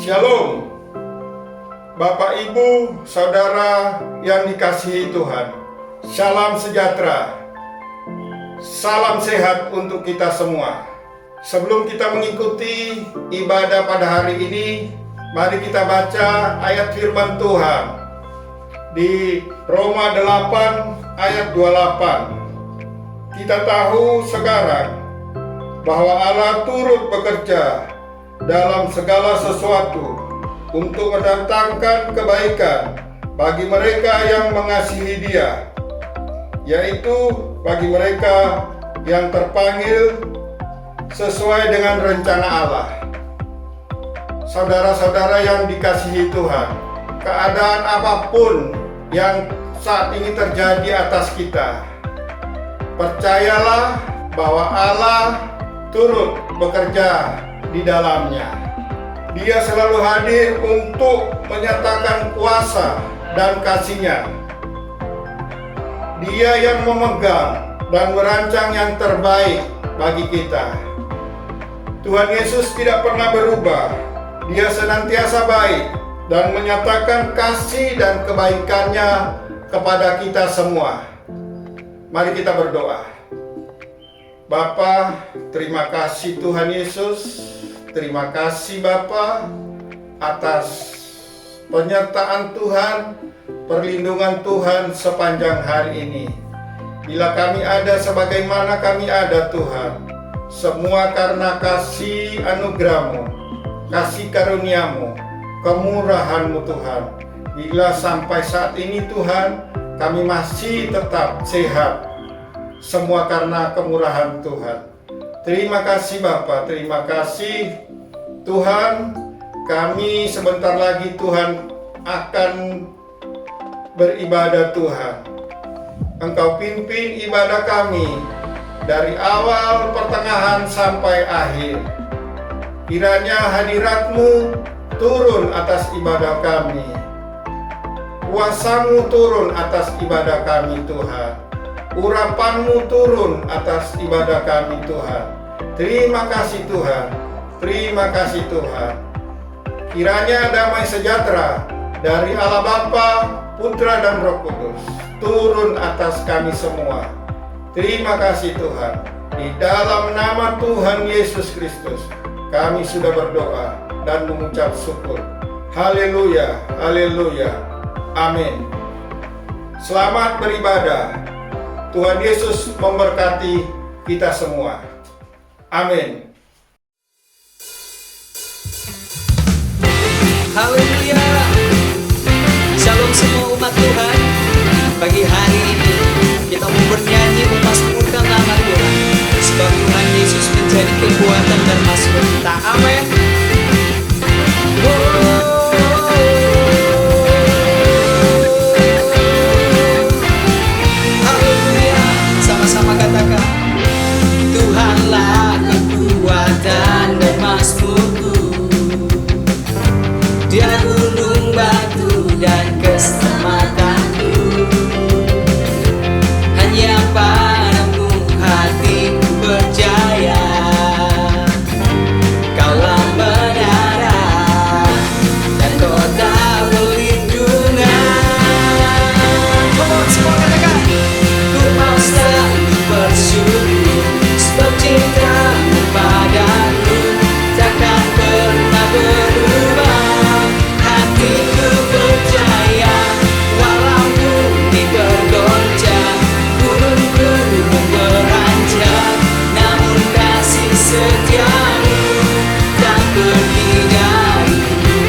Shalom, Bapak, Ibu, Saudara yang dikasihi Tuhan. Salam sejahtera, salam sehat untuk kita semua. Sebelum kita mengikuti ibadah pada hari ini, mari kita baca ayat firman Tuhan di Roma 8 ayat 28. Kita tahu sekarang bahwa Allah turut bekerja dalam segala sesuatu untuk mendatangkan kebaikan bagi mereka yang mengasihi Dia, yaitu bagi mereka yang terpanggil sesuai dengan rencana Allah. Saudara-saudara yang dikasihi Tuhan, keadaan apapun yang saat ini terjadi atas kita, percayalah bahwa Allah turut bekerja di dalamnya. Dia selalu hadir untuk menyatakan kuasa dan kasih-Nya. Dia yang memegang dan merancang yang terbaik bagi kita. Tuhan Yesus tidak pernah berubah. Dia senantiasa baik dan menyatakan kasih dan kebaikan-Nya kepada kita semua. Mari kita berdoa. Bapa, terima kasih Tuhan Yesus. Terima kasih Bapa atas penyertaan Tuhan, perlindungan Tuhan sepanjang hari ini. Bila kami ada sebagaimana kami ada Tuhan, semua karena kasih anugerah-Mu, kasih karunia-Mu, kemurahan-Mu Tuhan. Bila sampai saat ini Tuhan, kami masih tetap sehat, semua karena kemurahan Tuhan. Terima kasih Bapa, terima kasih Tuhan. Kami sebentar lagi Tuhan akan beribadah Tuhan. Engkau pimpin ibadah kami dari awal, pertengahan sampai akhir. Kiranya hadirat-Mu turun atas ibadah kami, kuasa-Mu turun atas ibadah kami Tuhan, urapan-Mu turun atas ibadah kami Tuhan. Terima kasih Tuhan, terima kasih Tuhan. Kiranya damai sejahtera dari Allah Bapa, Putra dan Roh Kudus turun atas kami semua. Terima kasih Tuhan. Di dalam nama Tuhan Yesus Kristus kami sudah berdoa dan mengucap syukur. Haleluya, haleluya, amin. Selamat beribadah. Tuhan Yesus memberkati kita semua. Amin. Haleluya. Shalom semua umat Tuhan. Pagi hari ini kita mau bernyanyi memasmurkan nama Tuhan, sebab Tuhan Yesus menjadi kekuatan dan mazmur kita. Amin. Haleluya. Sama-sama katakan, Tuhanlah kekuatan dan mazmurku, Dia gunung batu dan keselamatanku. Hanya padamu hatiku percaya, Kaulah menara dan kota perlindungan. Semua katakan, ku mau selalu bersyukur, sebab cintamu padaku takkan pernah berubah. Hatiku percaya, walau bumi bergoncang, gunung-gunung beranjak, namun kasih setiamu tak pergi dariku.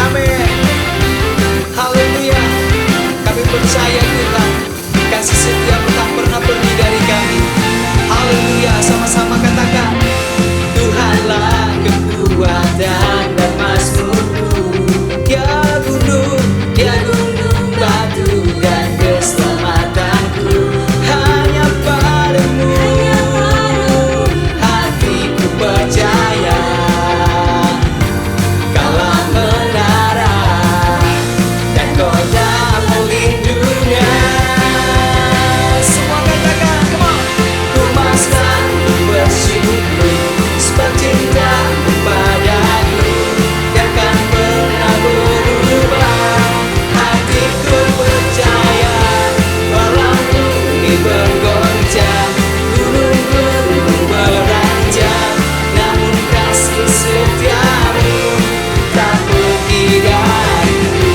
Amin. Haleluya. Kami percaya Tuhan, kasih setiamu tak pernah pergi dari kami. Haleluya. Sama-sama katakan, Tuhanlah kekuatan dan mazmurku, Dia gunung batu dan keselamatanku. Hanya padamu hatiku percaya, Kaulah menara dan kota perlindungan. Semua katakan, come on. Ku mau selalu bersyukur, bergoncang, gunung-gunung beranjak, namun kasih setiamu tak pergi dariku.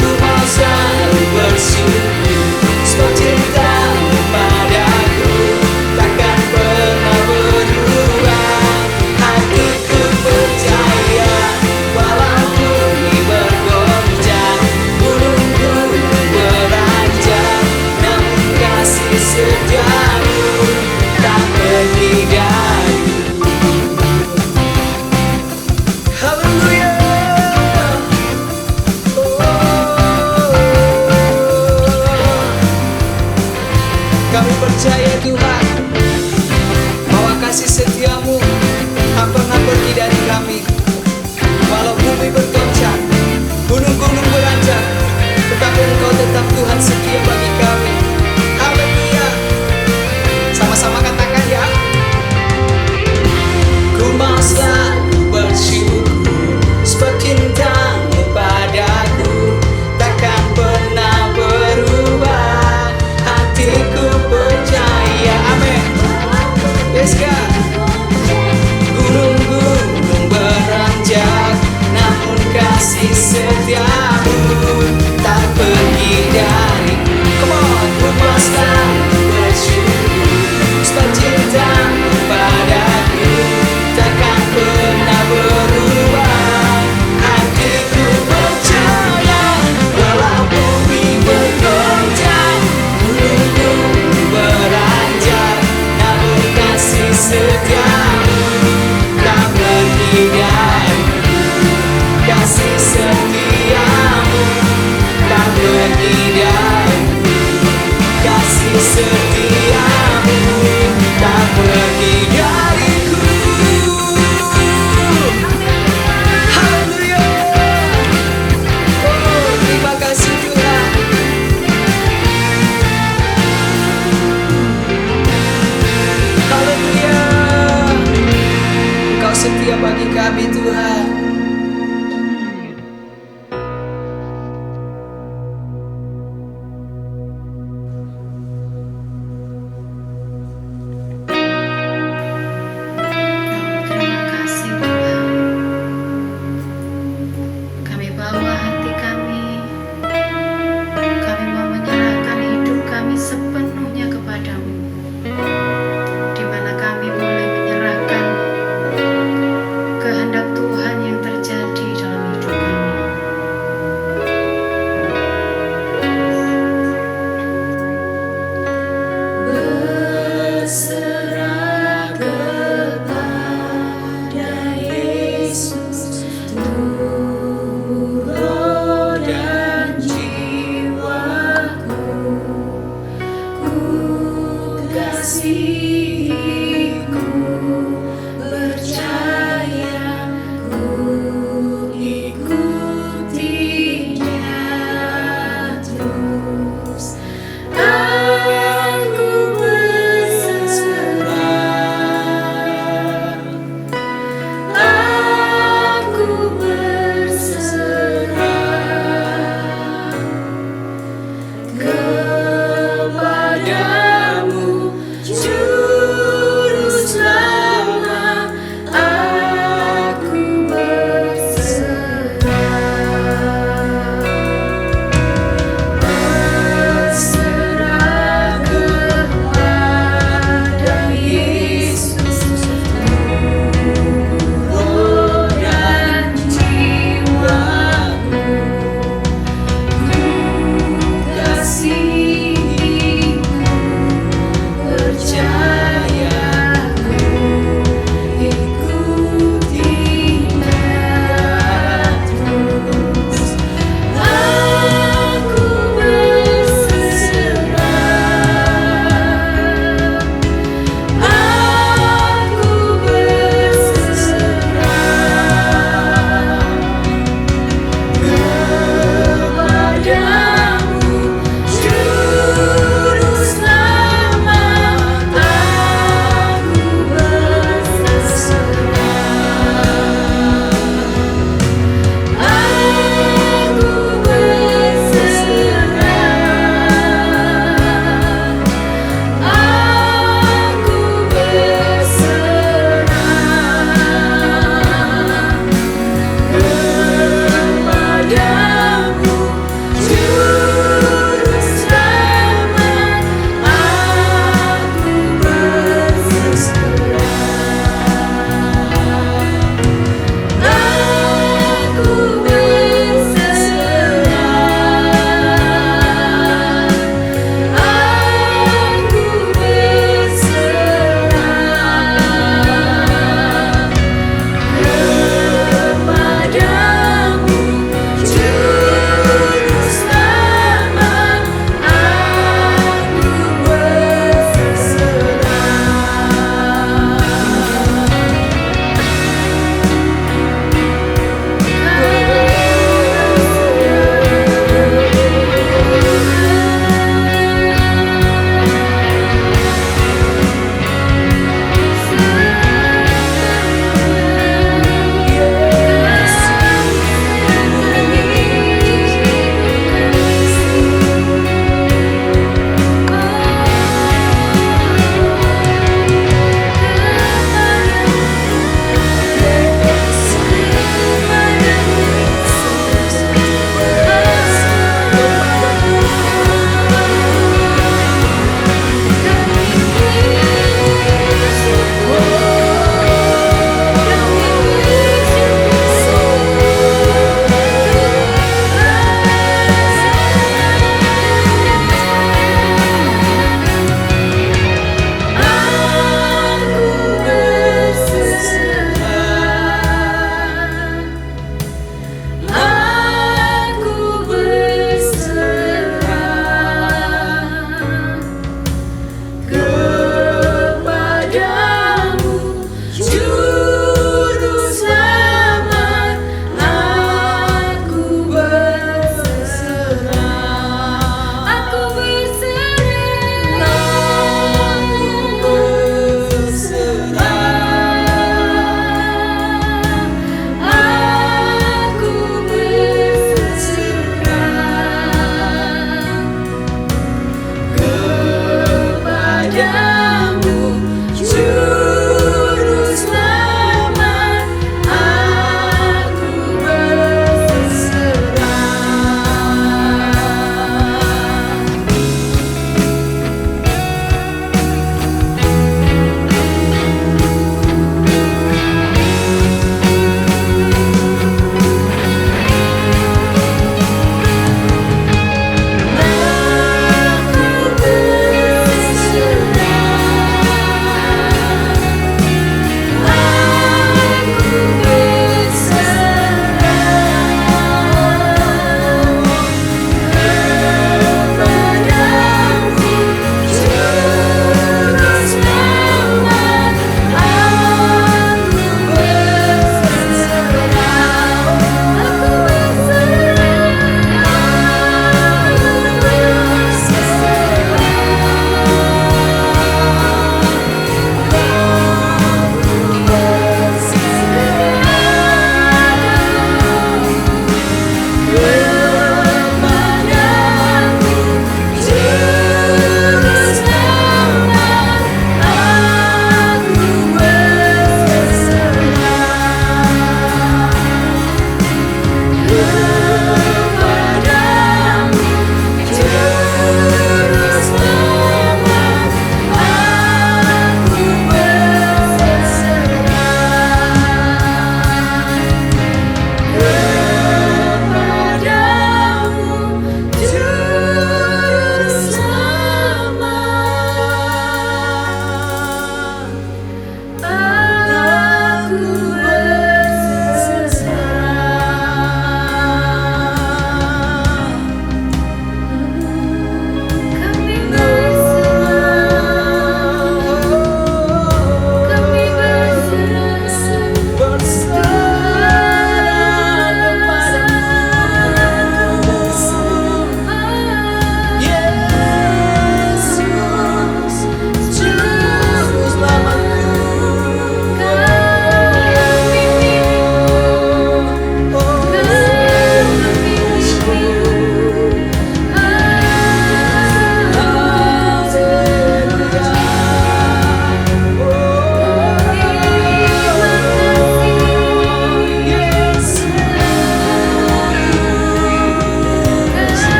Ku mau selalu bersyukur sebab cintamu padaku takkan pernah berubah. Hatiku percaya walaupun bumi bergoncang, gunung-gunung beranjak, namun kasih setiamu tak pergi dariku. Haleluya. Kami percaya Tuhan bahwa kasih setiamu tak pernah pergi dari kami. Walau bumi bergoncang, gunung-gunung beranjak, tetapi Engkau tetap Tuhan setia bagi kami. Haleluya. Sama-sama katakan ya. Ku mau selalu bersyukur sebab cintamu padaku takkan pernah berubah. Hatiku percaya, amin. Yes God. Gunung-gunung beranjak, namun kasih setiamu tak pergi dariku. Come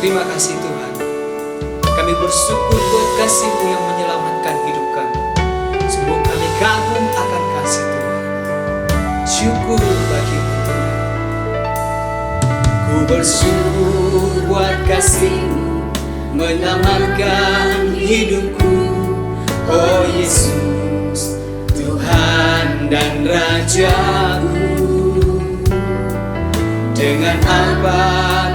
Terima kasih Tuhan. Kami bersyukur buat kasih-Mu yang menyelamatkan hidup kami. Sungguh kami kagum akan kasih Tuhan. Syukur bagi-Mu Tuhan. Ku bersyukur buat kasih-Mu menyelamatkan hidupku. Oh Yesus, Tuhan dan Rajaku. Dengan apa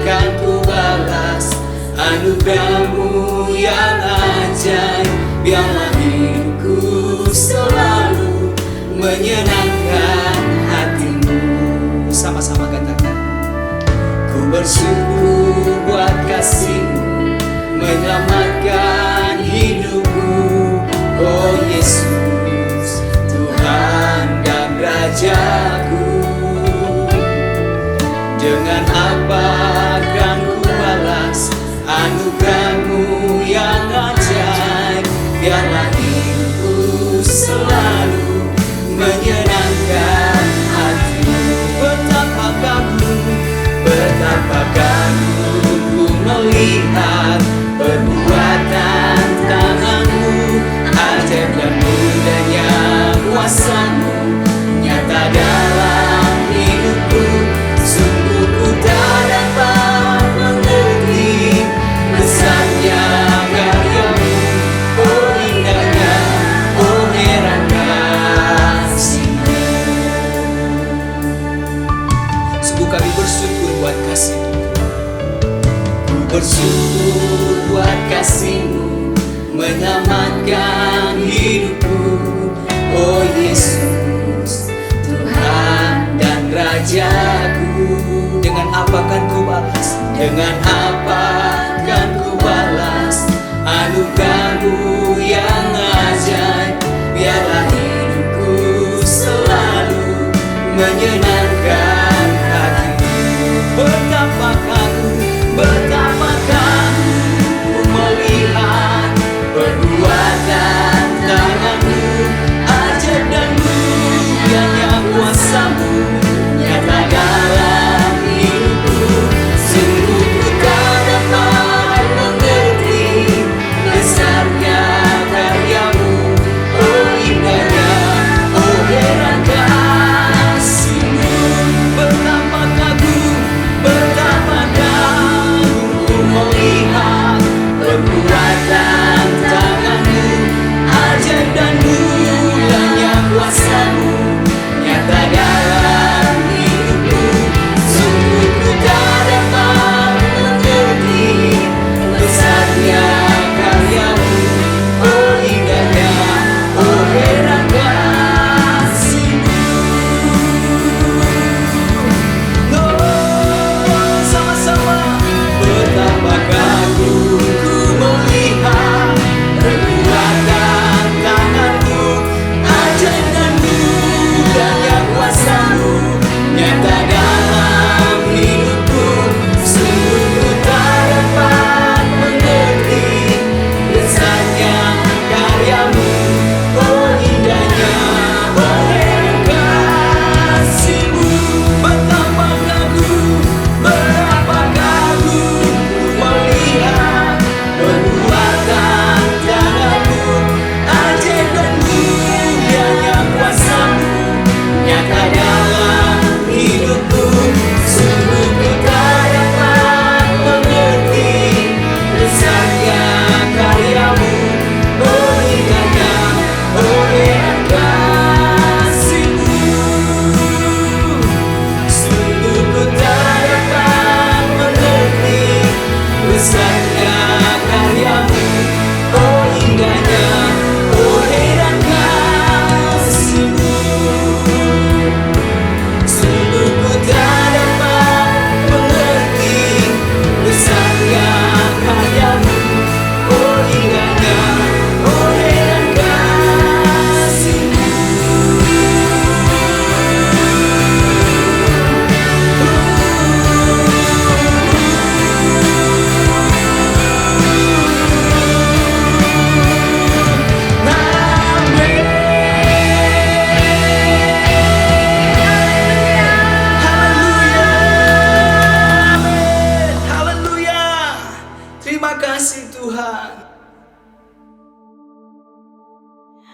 kan ku balas anugerah-Mu yang ajaib? Biarlah hidupku selalu menyenangkan hati-Mu. Sama-sama katakan. Ku bersyukur buat kasih-Mu menyelamatkan hidupku. Oh Yesus, Tuhan dan Rajaku. Dengan apa kan ku balas anugerah-Mu yang ajaib? Biarlah hidupku selalu menyenangkan hati-Mu. Betapa kagum ku melihat perbuatan tangan-Mu, ajaib dan mudahnya kuasa-Mu nyata dalam hidupku. Sungguh ku tak dapat mengerti besarnya karya-Mu. Oh indahnya, oh heran kasih-Mu. Sungguh kami bersyukur buat kasih-Mu. Ku bersyukur buat kasih-Mu menyelamatkan hidupku. Oh Yesus, Tuhan dan Rajaku. Dengan apa kan ku balas? Dengan apa kan ku balas anugerah-Mu yang ajaib? Biarlah hidupku selalu menyenangkan hati-Mu. Betapa kagum ku melihat perbuatan tangan-Mu, ajaib dan mudahnya kuasa-Mu nyata dalam hidupku. Sungguh ku tak dapat mengerti besarnya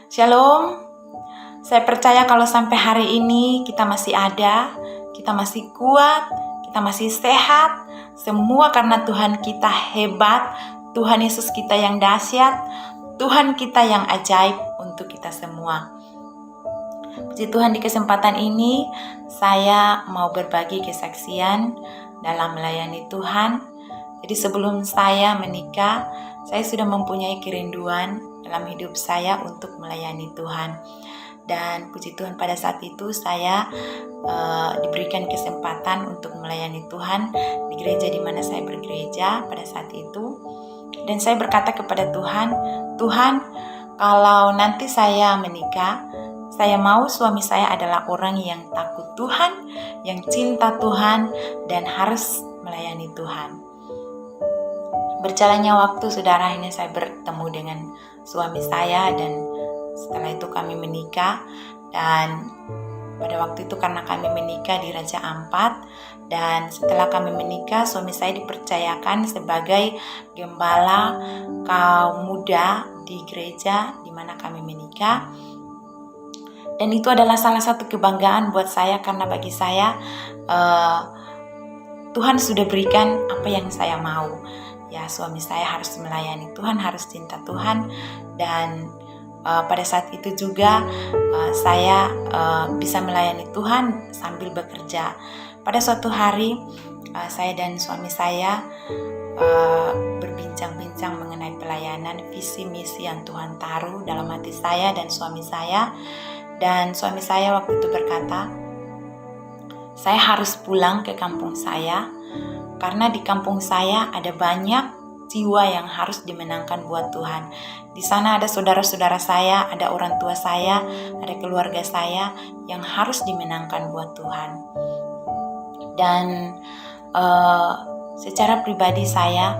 Shalom. Saya percaya kalau sampai hari ini kita masih ada, kita masih kuat, kita masih sehat, semua karena Tuhan kita hebat, Tuhan Yesus kita yang dahsyat, Tuhan kita yang ajaib untuk kita semua. Puji Tuhan, di kesempatan ini saya mau berbagi kesaksian dalam melayani Tuhan. Jadi sebelum saya menikah, saya sudah mempunyai kerinduan dalam hidup saya untuk melayani Tuhan. Dan puji Tuhan, pada saat itu saya diberikan kesempatan untuk melayani Tuhan di gereja di mana saya bergereja pada saat itu. Dan saya berkata kepada Tuhan, Tuhan, kalau nanti saya menikah, saya mau suami saya adalah orang yang takut Tuhan, yang cinta Tuhan, dan harus melayani Tuhan. Berjalannya waktu, saudara, akhirnya saya bertemu dengan suami saya, dan setelah itu kami menikah. Dan pada waktu itu karena kami menikah di Raja Ampat, dan setelah kami menikah, suami saya dipercayakan sebagai gembala kaum muda di gereja di mana kami menikah. Dan itu adalah salah satu kebanggaan buat saya, karena bagi saya Tuhan sudah berikan apa yang saya mau. Ya, suami saya harus melayani Tuhan, harus cinta Tuhan. Dan pada saat itu juga saya bisa melayani Tuhan sambil bekerja. Pada suatu hari saya dan suami saya berbincang-bincang mengenai pelayanan, visi misi yang Tuhan taruh dalam hati saya dan suami saya. Dan suami saya waktu itu berkata, saya harus pulang ke kampung saya, karena di kampung saya ada banyak jiwa yang harus dimenangkan buat Tuhan. Di sana ada saudara-saudara saya, ada orang tua saya, ada keluarga saya yang harus dimenangkan buat Tuhan. Dan secara pribadi saya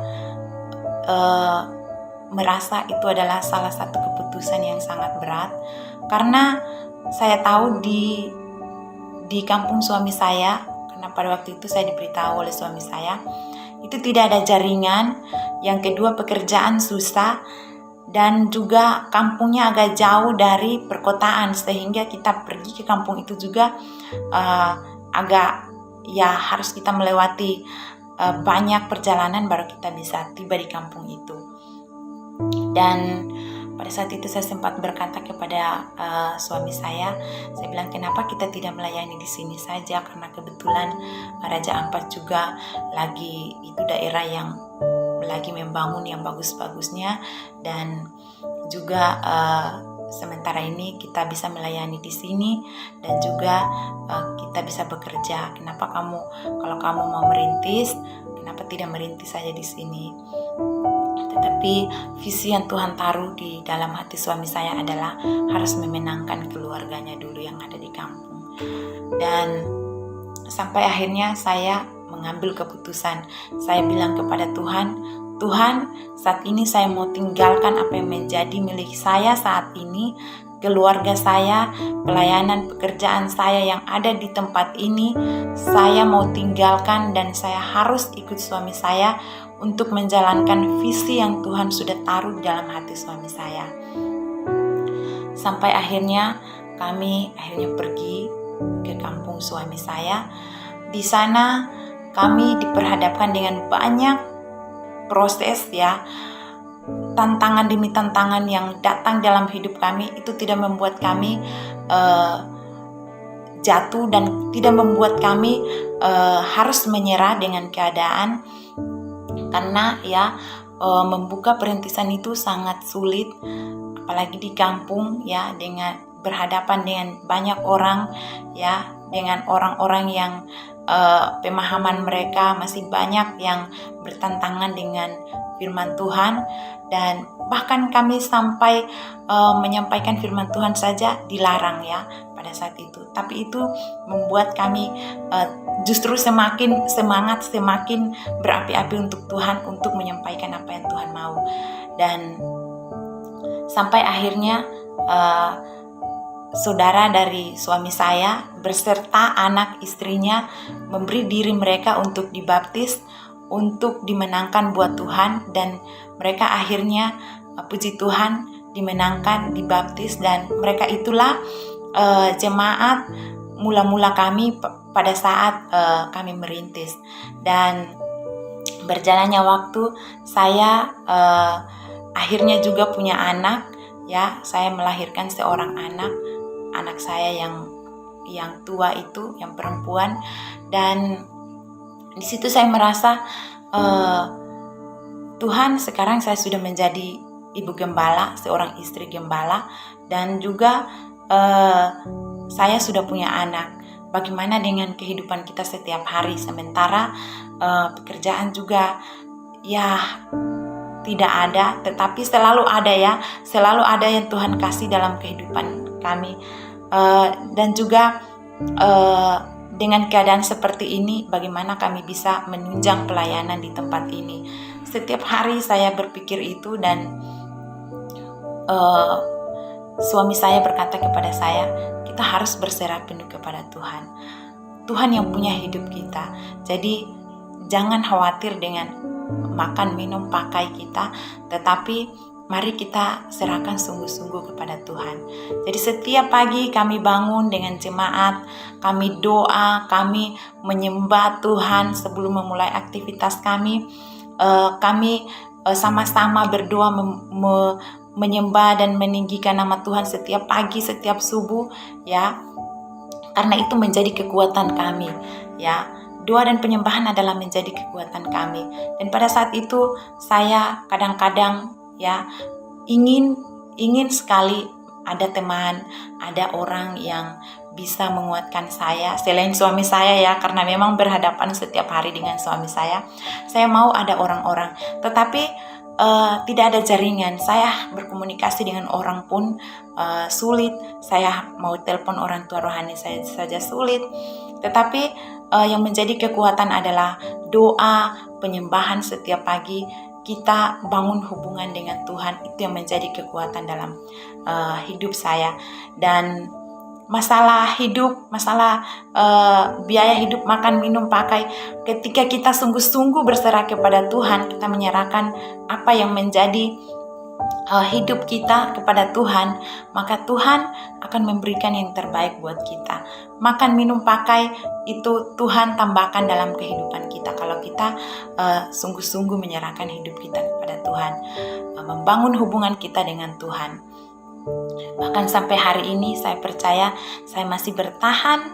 merasa itu adalah salah satu keputusan yang sangat berat, karena saya tahu di kampung suami saya, karena pada waktu itu saya diberitahu oleh suami saya, itu tidak ada jaringan. Yang kedua, pekerjaan susah, dan juga kampungnya agak jauh dari perkotaan, sehingga kita pergi ke kampung itu juga agak harus kita melewati banyak perjalanan baru kita bisa tiba di kampung itu. Dan pada saat itu saya sempat berkata kepada suami saya bilang, kenapa kita tidak melayani di sini saja, karena kebetulan Raja Ampat juga lagi, itu daerah yang lagi membangun yang bagus-bagusnya, dan juga sementara ini kita bisa melayani di sini, dan juga kita bisa bekerja. Kenapa kalau kamu mau merintis, kenapa tidak merintis saja di sini? Tetapi visi yang Tuhan taruh di dalam hati suami saya adalah harus memenangkan keluarganya dulu yang ada di kampung. Dan sampai akhirnya saya mengambil keputusan. Saya bilang kepada Tuhan, Tuhan, saat ini saya mau tinggalkan apa yang menjadi milik saya saat ini, keluarga saya, pelayanan pekerjaan saya yang ada di tempat ini, saya mau tinggalkan, dan saya harus ikut suami saya untuk menjalankan visi yang Tuhan sudah taruh dalam hati suami saya. Sampai akhirnya kami pergi ke kampung suami saya. Di sana kami diperhadapkan dengan banyak proses, tantangan demi tantangan yang datang dalam hidup kami. Itu tidak membuat kami jatuh, dan tidak membuat kami harus menyerah dengan keadaan, karena membuka perintisan itu sangat sulit, apalagi di kampung, dengan berhadapan dengan banyak orang, dengan orang-orang yang pemahaman mereka masih banyak yang bertentangan dengan firman Tuhan. Dan bahkan kami sampai menyampaikan firman Tuhan saja dilarang pada saat itu. Tapi itu membuat kami justru semakin semangat, semakin berapi-api untuk Tuhan, untuk menyampaikan apa yang Tuhan mau. Dan sampai akhirnya saudara dari suami saya berserta anak istrinya memberi diri mereka untuk dibaptis, untuk dimenangkan buat Tuhan. Dan mereka akhirnya, puji Tuhan, dimenangkan, dibaptis, dan mereka itulah jemaat mula-mula kami pada saat kami merintis. Dan berjalannya waktu, saya akhirnya juga punya anak, ya. Saya melahirkan seorang anak saya yang tua itu, yang perempuan. Dan di situ saya merasa Tuhan, sekarang saya sudah menjadi ibu gembala, seorang istri gembala, dan juga saya sudah punya anak. Bagaimana dengan kehidupan kita setiap hari, sementara pekerjaan juga ya tidak ada, tetapi selalu ada, ya, selalu ada yang Tuhan kasih dalam kehidupan kami. Dan juga dengan keadaan seperti ini, bagaimana kami bisa menunjang pelayanan di tempat ini. Setiap hari saya berpikir itu, dan suami saya berkata kepada saya, kita harus berserah penuh kepada Tuhan. Tuhan yang punya hidup kita. Jadi jangan khawatir dengan makan, minum, pakai kita, tetapi mari kita serahkan sungguh-sungguh kepada Tuhan. Jadi setiap pagi kami bangun dengan jemaat, kami doa, kami menyembah Tuhan sebelum memulai aktivitas kami. Kami sama-sama berdoa menyembah dan meninggikan nama Tuhan setiap pagi, setiap subuh, ya. Karena itu menjadi kekuatan kami, ya. Doa dan penyembahan adalah menjadi kekuatan kami. Dan pada saat itu saya kadang-kadang, ya, ingin sekali ada teman, ada orang yang bisa menguatkan saya selain suami saya, ya, karena memang berhadapan setiap hari dengan suami saya. Saya mau ada orang-orang, tetapi tidak ada jaringan. Saya berkomunikasi dengan orang pun sulit. Saya mau telepon orang tua rohani saya saja sulit. Tetapi yang menjadi kekuatan adalah doa, penyembahan setiap pagi. Kita bangun hubungan dengan Tuhan, itu yang menjadi kekuatan dalam hidup saya. Dan masalah hidup, masalah biaya hidup, makan, minum, pakai, ketika kita sungguh-sungguh berserah kepada Tuhan, kita menyerahkan apa yang menjadi hidup kita kepada Tuhan, maka Tuhan akan memberikan yang terbaik buat kita. Makan, minum, pakai itu Tuhan tambahkan dalam kehidupan kita kalau kita sungguh-sungguh menyerahkan hidup kita kepada Tuhan, membangun hubungan kita dengan Tuhan. Bahkan sampai hari ini saya percaya saya masih bertahan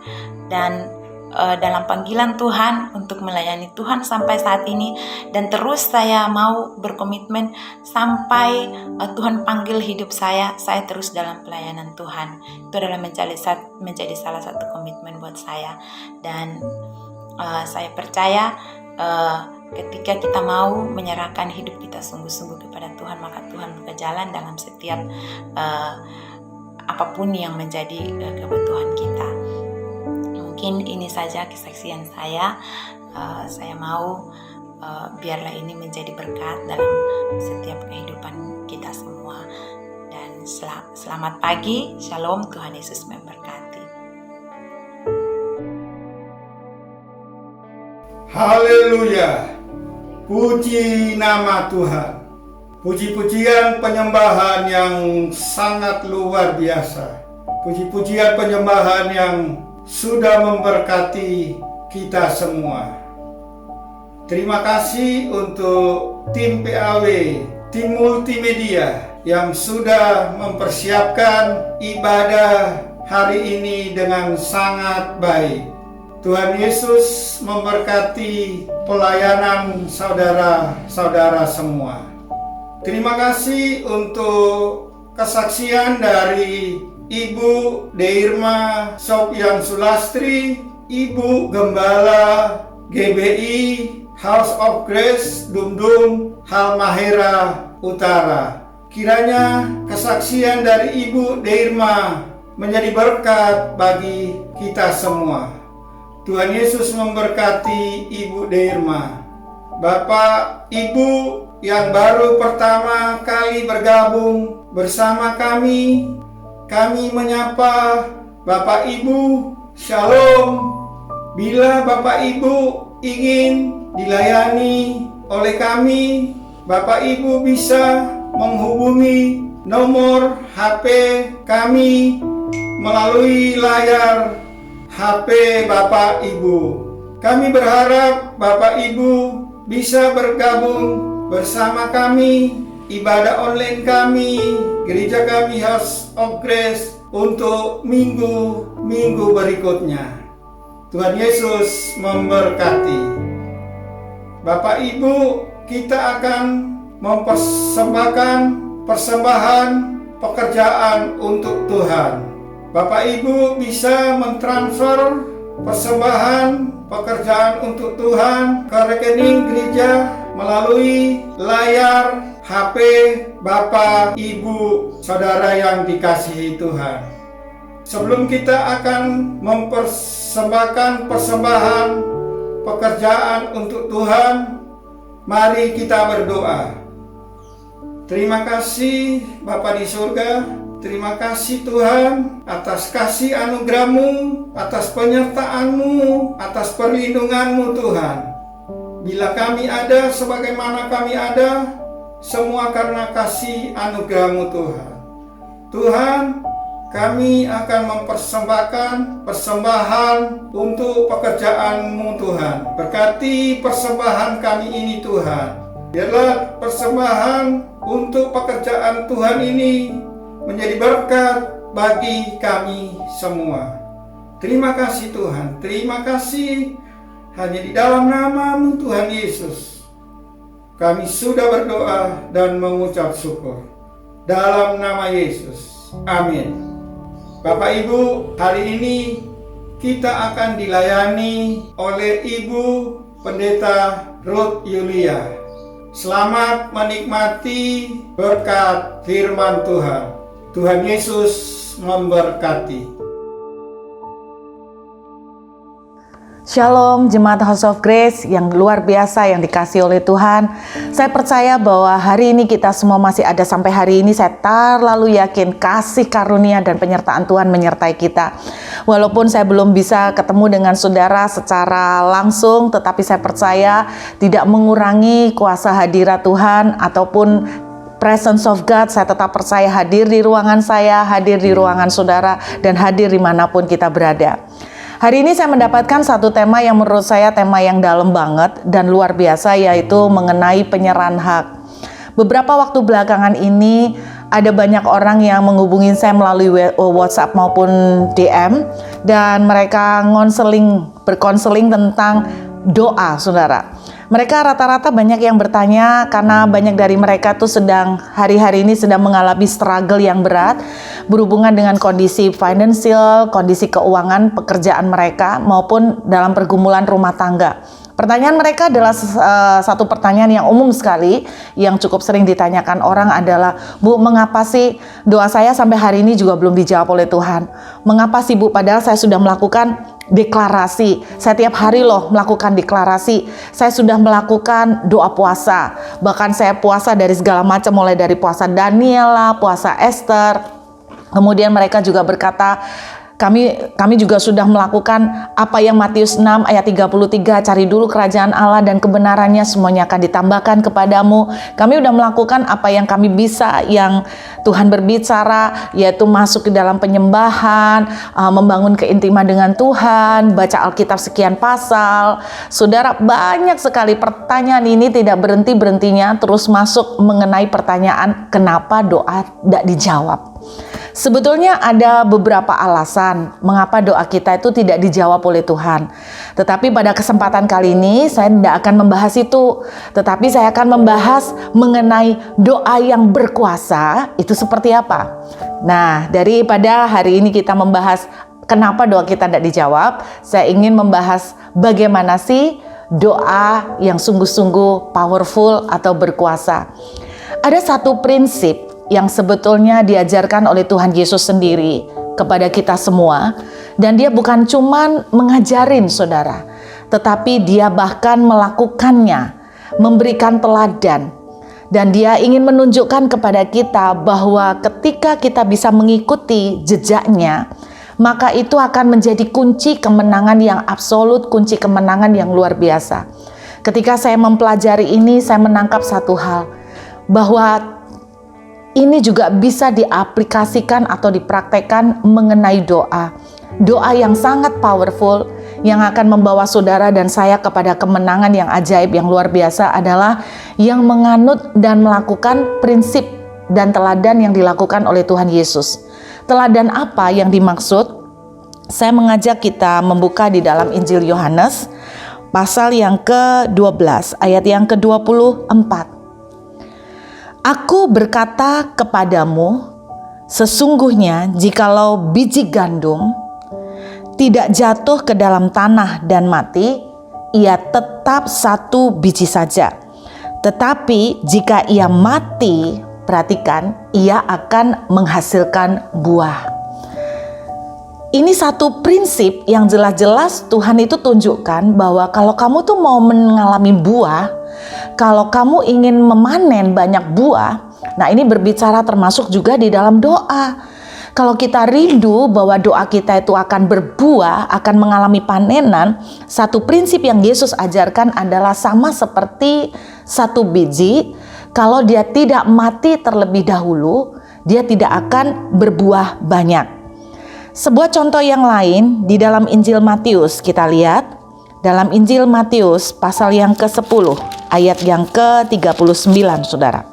dan dalam panggilan Tuhan untuk melayani Tuhan sampai saat ini, dan terus saya mau berkomitmen sampai Tuhan panggil hidup saya terus dalam pelayanan Tuhan. Itu adalah menjadi salah satu komitmen buat saya. Dan saya percaya ketika kita mau menyerahkan hidup kita sungguh-sungguh kepada Tuhan, maka Tuhan buka jalan dalam setiap apapun yang menjadi kebutuhan kita. Mungkin ini saja kesaksian saya. Saya mau biarlah ini menjadi berkat dalam setiap kehidupan kita semua. Dan selamat pagi, shalom, Tuhan Yesus memberkati. Haleluya. Puji nama Tuhan. Puji-pujian penyembahan yang sangat luar biasa. Puji-pujian penyembahan yang sudah memberkati kita semua. Terima kasih untuk tim PAW, tim multimedia yang sudah mempersiapkan ibadah hari ini dengan sangat baik. Tuhan Yesus memberkati pelayanan saudara-saudara semua. Terima kasih untuk kesaksian dari Ibu Deirma Sopyan Sulastri, Ibu Gembala GBI House of Grace Dumdum Halmahera Utara. Kiranya kesaksian dari Ibu Deirma menjadi berkat bagi kita semua. Tuhan Yesus memberkati Ibu Deirma. Bapak, Ibu yang baru pertama kali bergabung bersama kami menyapa Bapak Ibu, Shalom. Bila Bapak Ibu ingin dilayani oleh kami, Bapak Ibu bisa menghubungi nomor HP kami melalui layar HP Bapak Ibu. Kami berharap Bapak Ibu bisa bergabung bersama kami, ibadah online kami, gereja kami House of Grace untuk minggu berikutnya. Tuhan Yesus memberkati. Bapak Ibu, kita akan mempersembahkan persembahan pekerjaan untuk Tuhan. Bapak Ibu bisa mentransfer persembahan pekerjaan untuk Tuhan ke rekening gereja melalui layar HP Bapak, Ibu, Saudara yang dikasihi Tuhan. Sebelum kita akan mempersembahkan persembahan pekerjaan untuk Tuhan, mari kita berdoa. Terima kasih Bapa di surga, terima kasih Tuhan atas kasih anugerah-Mu, atas penyertaan-Mu, atas perlindungan-Mu Tuhan. Bila kami ada sebagaimana kami ada, semua karena kasih anugerah-Mu Tuhan. Tuhan, kami akan mempersembahkan persembahan untuk pekerjaan-Mu Tuhan. Berkati persembahan kami ini Tuhan. Biarlah persembahan untuk pekerjaan Tuhan ini menjadi berkat bagi kami semua. Terima kasih Tuhan, terima kasih. Hanya di dalam nama-Mu Tuhan Yesus kami sudah berdoa dan mengucap syukur. Dalam nama Yesus, amin. Bapak Ibu, hari ini kita akan dilayani oleh Ibu Pendeta Ruth Yulia. Selamat menikmati berkat firman Tuhan. Tuhan Yesus memberkati. Shalom Jemaat House of Grace yang luar biasa yang dikasihi oleh Tuhan. Saya percaya bahwa hari ini kita semua masih ada sampai hari ini. Saya terlalu yakin kasih karunia dan penyertaan Tuhan menyertai kita. Walaupun saya belum bisa ketemu dengan saudara secara langsung, tetapi saya percaya tidak mengurangi kuasa hadirat Tuhan ataupun presence of God. Saya tetap percaya hadir di ruangan saya, hadir di ruangan saudara, dan hadir dimanapun kita berada. Hari ini saya mendapatkan satu tema yang menurut saya tema yang dalam banget dan luar biasa, yaitu mengenai penyerahan hak. Beberapa waktu belakangan ini ada banyak orang yang menghubungi saya melalui WhatsApp maupun DM, dan mereka berkonseling tentang doa, saudara. Mereka rata-rata banyak yang bertanya karena banyak dari mereka tuh hari-hari ini sedang mengalami struggle yang berat berhubungan dengan kondisi finansial, kondisi keuangan pekerjaan mereka maupun dalam pergumulan rumah tangga. Pertanyaan mereka adalah satu pertanyaan yang umum sekali yang cukup sering ditanyakan orang adalah, Bu, mengapa sih doa saya sampai hari ini juga belum dijawab oleh Tuhan? Mengapa sih Bu, padahal saya sudah melakukan deklarasi, saya tiap hari loh melakukan deklarasi, saya sudah melakukan doa puasa, bahkan saya puasa dari segala macam, mulai dari puasa Daniel lah, puasa Esther. Kemudian mereka juga berkata, kami juga sudah melakukan apa yang Matius 6 ayat 33, cari dulu kerajaan Allah dan kebenarannya, semuanya akan ditambahkan kepadamu. Kami sudah melakukan apa yang kami bisa, yang Tuhan berbicara, yaitu masuk ke dalam penyembahan, membangun keintiman dengan Tuhan, baca Alkitab sekian pasal. Saudara, banyak sekali pertanyaan ini tidak berhenti-berhentinya, terus masuk mengenai pertanyaan kenapa doa tidak dijawab. Sebetulnya ada beberapa alasan mengapa doa kita itu tidak dijawab oleh Tuhan. Tetapi pada kesempatan kali ini saya tidak akan membahas itu. Tetapi saya akan membahas mengenai doa yang berkuasa itu seperti apa. Nah, daripada hari ini kita membahas kenapa doa kita tidak dijawab, saya ingin membahas bagaimana sih doa yang sungguh-sungguh powerful atau berkuasa. Ada satu prinsip yang sebetulnya diajarkan oleh Tuhan Yesus sendiri kepada kita semua, dan dia bukan cuman mengajarin saudara, tetapi dia bahkan melakukannya, memberikan teladan, dan dia ingin menunjukkan kepada kita bahwa ketika kita bisa mengikuti jejaknya, maka itu akan menjadi kunci kemenangan yang absolut, kunci kemenangan yang luar biasa. Ketika saya mempelajari ini, saya menangkap satu hal, bahwa ini juga bisa diaplikasikan atau dipraktekkan mengenai doa. Doa yang sangat powerful yang akan membawa saudara dan saya kepada kemenangan yang ajaib, yang luar biasa adalah yang menganut dan melakukan prinsip dan teladan yang dilakukan oleh Tuhan Yesus. Teladan apa yang dimaksud? Saya mengajak kita membuka di dalam Injil Yohanes pasal yang ke-12 ayat yang ke-24. Aku berkata kepadamu, sesungguhnya jikalau biji gandum tidak jatuh ke dalam tanah dan mati, ia tetap satu biji saja. Tetapi jika ia mati, perhatikan, ia akan menghasilkan buah. Ini satu prinsip yang jelas-jelas Tuhan itu tunjukkan bahwa kalau kamu tuh mau mengalami buah, kalau kamu ingin memanen banyak buah, nah ini berbicara termasuk juga di dalam doa. Kalau kita rindu bahwa doa kita itu akan berbuah, akan mengalami panenan, satu prinsip yang Yesus ajarkan adalah sama seperti satu biji, kalau dia tidak mati terlebih dahulu, dia tidak akan berbuah banyak. Sebuah contoh yang lain di dalam Injil Matius, kita lihat dalam Injil Matius pasal yang ke-10 ayat yang ke-39, saudara.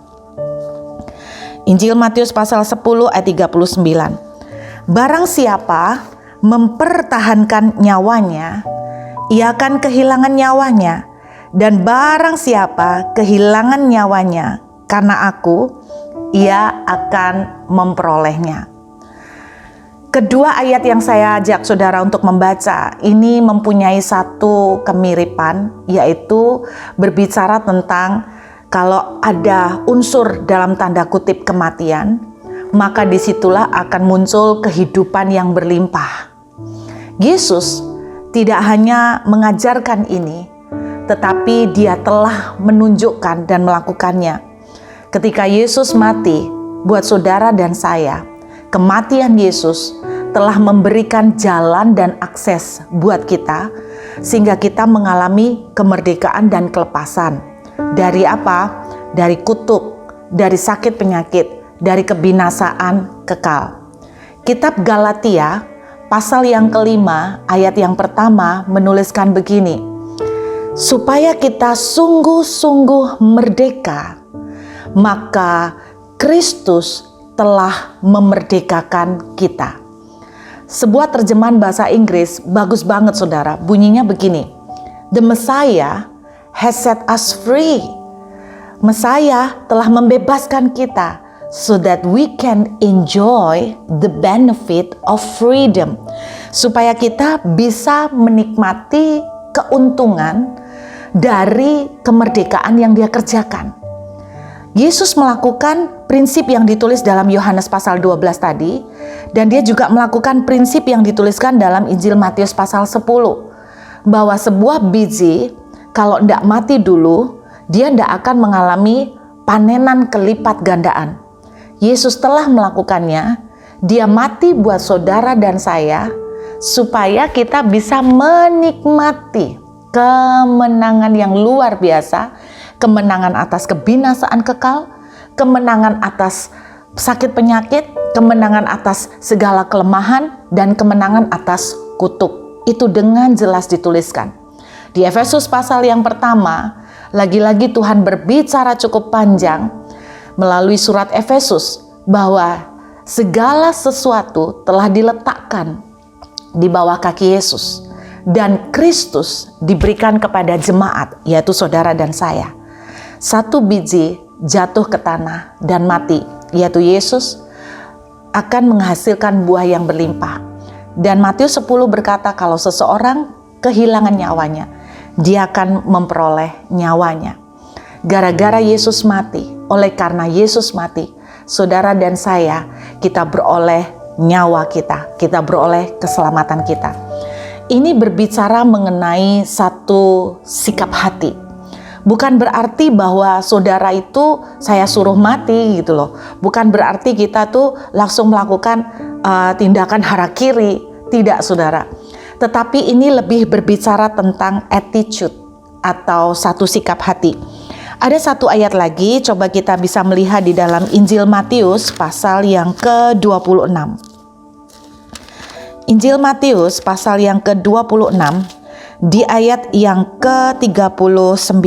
Injil Matius pasal 10 ayat 39. Barang siapa mempertahankan nyawanya, ia akan kehilangan nyawanya, dan barang siapa kehilangan nyawanya karena aku, ia akan memperolehnya. Kedua ayat yang saya ajak saudara untuk membaca ini mempunyai satu kemiripan, yaitu berbicara tentang kalau ada unsur dalam tanda kutip kematian, maka disitulah akan muncul kehidupan yang berlimpah. Yesus tidak hanya mengajarkan ini, tetapi dia telah menunjukkan dan melakukannya. Ketika Yesus mati buat saudara dan saya, kematian Yesus telah memberikan jalan dan akses buat kita sehingga kita mengalami kemerdekaan dan kelepasan. Dari apa? Dari kutuk, dari sakit penyakit, dari kebinasaan kekal. Kitab Galatia pasal yang ke-5 ayat yang pertama menuliskan begini, supaya kita sungguh-sungguh merdeka, maka Kristus telah memerdekakan kita. Sebuah terjemahan bahasa Inggris bagus banget saudara, bunyinya begini, The Messiah has set us free. Messiah telah membebaskan kita so that we can enjoy the benefit of freedom. Supaya kita bisa menikmati keuntungan dari kemerdekaan yang dia kerjakan. Yesus melakukan prinsip yang ditulis dalam Yohanes pasal 12 tadi, dan dia juga melakukan prinsip yang dituliskan dalam Injil Matius pasal 10, bahwa sebuah biji kalau tidak mati dulu, dia tidak akan mengalami panenan kelipat gandaan. Yesus telah melakukannya, dia mati buat saudara dan saya, supaya kita bisa menikmati kemenangan yang luar biasa, kemenangan atas kebinasaan kekal, kemenangan atas sakit penyakit, kemenangan atas segala kelemahan, dan kemenangan atas kutuk. Itu dengan jelas dituliskan. Di Efesus pasal yang pertama, lagi-lagi Tuhan berbicara cukup panjang melalui surat Efesus bahwa segala sesuatu telah diletakkan di bawah kaki Yesus, dan Kristus diberikan kepada jemaat, yaitu saudara dan saya. Satu biji jatuh ke tanah dan mati, yaitu Yesus, akan menghasilkan buah yang berlimpah. Dan Matius 10 berkata kalau seseorang kehilangan nyawanya, dia akan memperoleh nyawanya. Gara-gara Yesus mati, oleh karena Yesus mati, saudara dan saya, kita beroleh nyawa kita beroleh keselamatan kita. Ini berbicara mengenai satu sikap hati. Bukan berarti bahwa saudara itu saya suruh mati gitu loh. Bukan berarti kita tuh langsung melakukan tindakan harakiri. Tidak saudara. Tetapi ini lebih berbicara tentang attitude atau satu sikap hati. Ada satu ayat lagi, coba kita bisa melihat di dalam Injil Matius pasal yang ke-26. Injil Matius pasal yang ke-26 di ayat yang ke-39.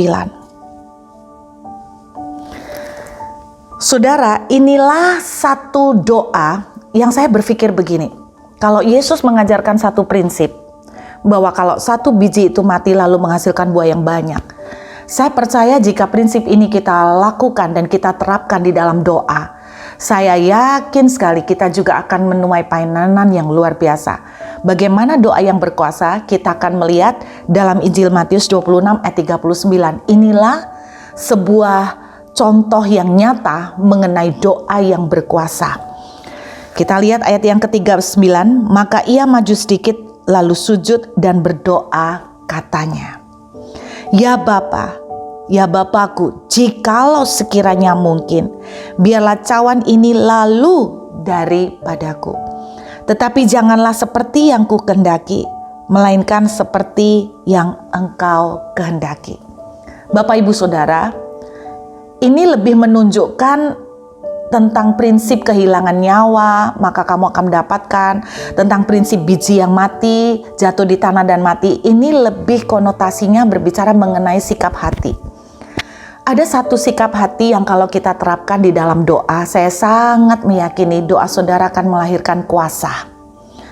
Saudara, inilah satu doa yang saya berpikir begini. Kalau Yesus mengajarkan satu prinsip, bahwa kalau satu biji itu mati lalu menghasilkan buah yang banyak. Saya percaya jika prinsip ini kita lakukan dan kita terapkan di dalam doa, saya yakin sekali kita juga akan menuai panenan yang luar biasa. Bagaimana doa yang berkuasa? Kita akan melihat dalam Injil Matius 26 ayat 39. Inilah sebuah contoh yang nyata mengenai doa yang berkuasa. Kita lihat ayat yang ke-39, maka ia maju sedikit lalu sujud dan berdoa katanya, Ya Bapa, ya Bapakku, jikalau sekiranya mungkin, biarlah cawan ini lalu daripadaku. Tetapi janganlah seperti yang ku kehendaki, melainkan seperti yang Engkau kehendaki. Bapak Ibu Saudara, ini lebih menunjukkan tentang prinsip kehilangan nyawa, maka kamu akan mendapatkan, tentang prinsip biji yang mati, jatuh di tanah dan mati. Ini lebih konotasinya berbicara mengenai sikap hati. Ada satu sikap hati yang kalau kita terapkan di dalam doa, saya sangat meyakini doa saudara akan melahirkan kuasa.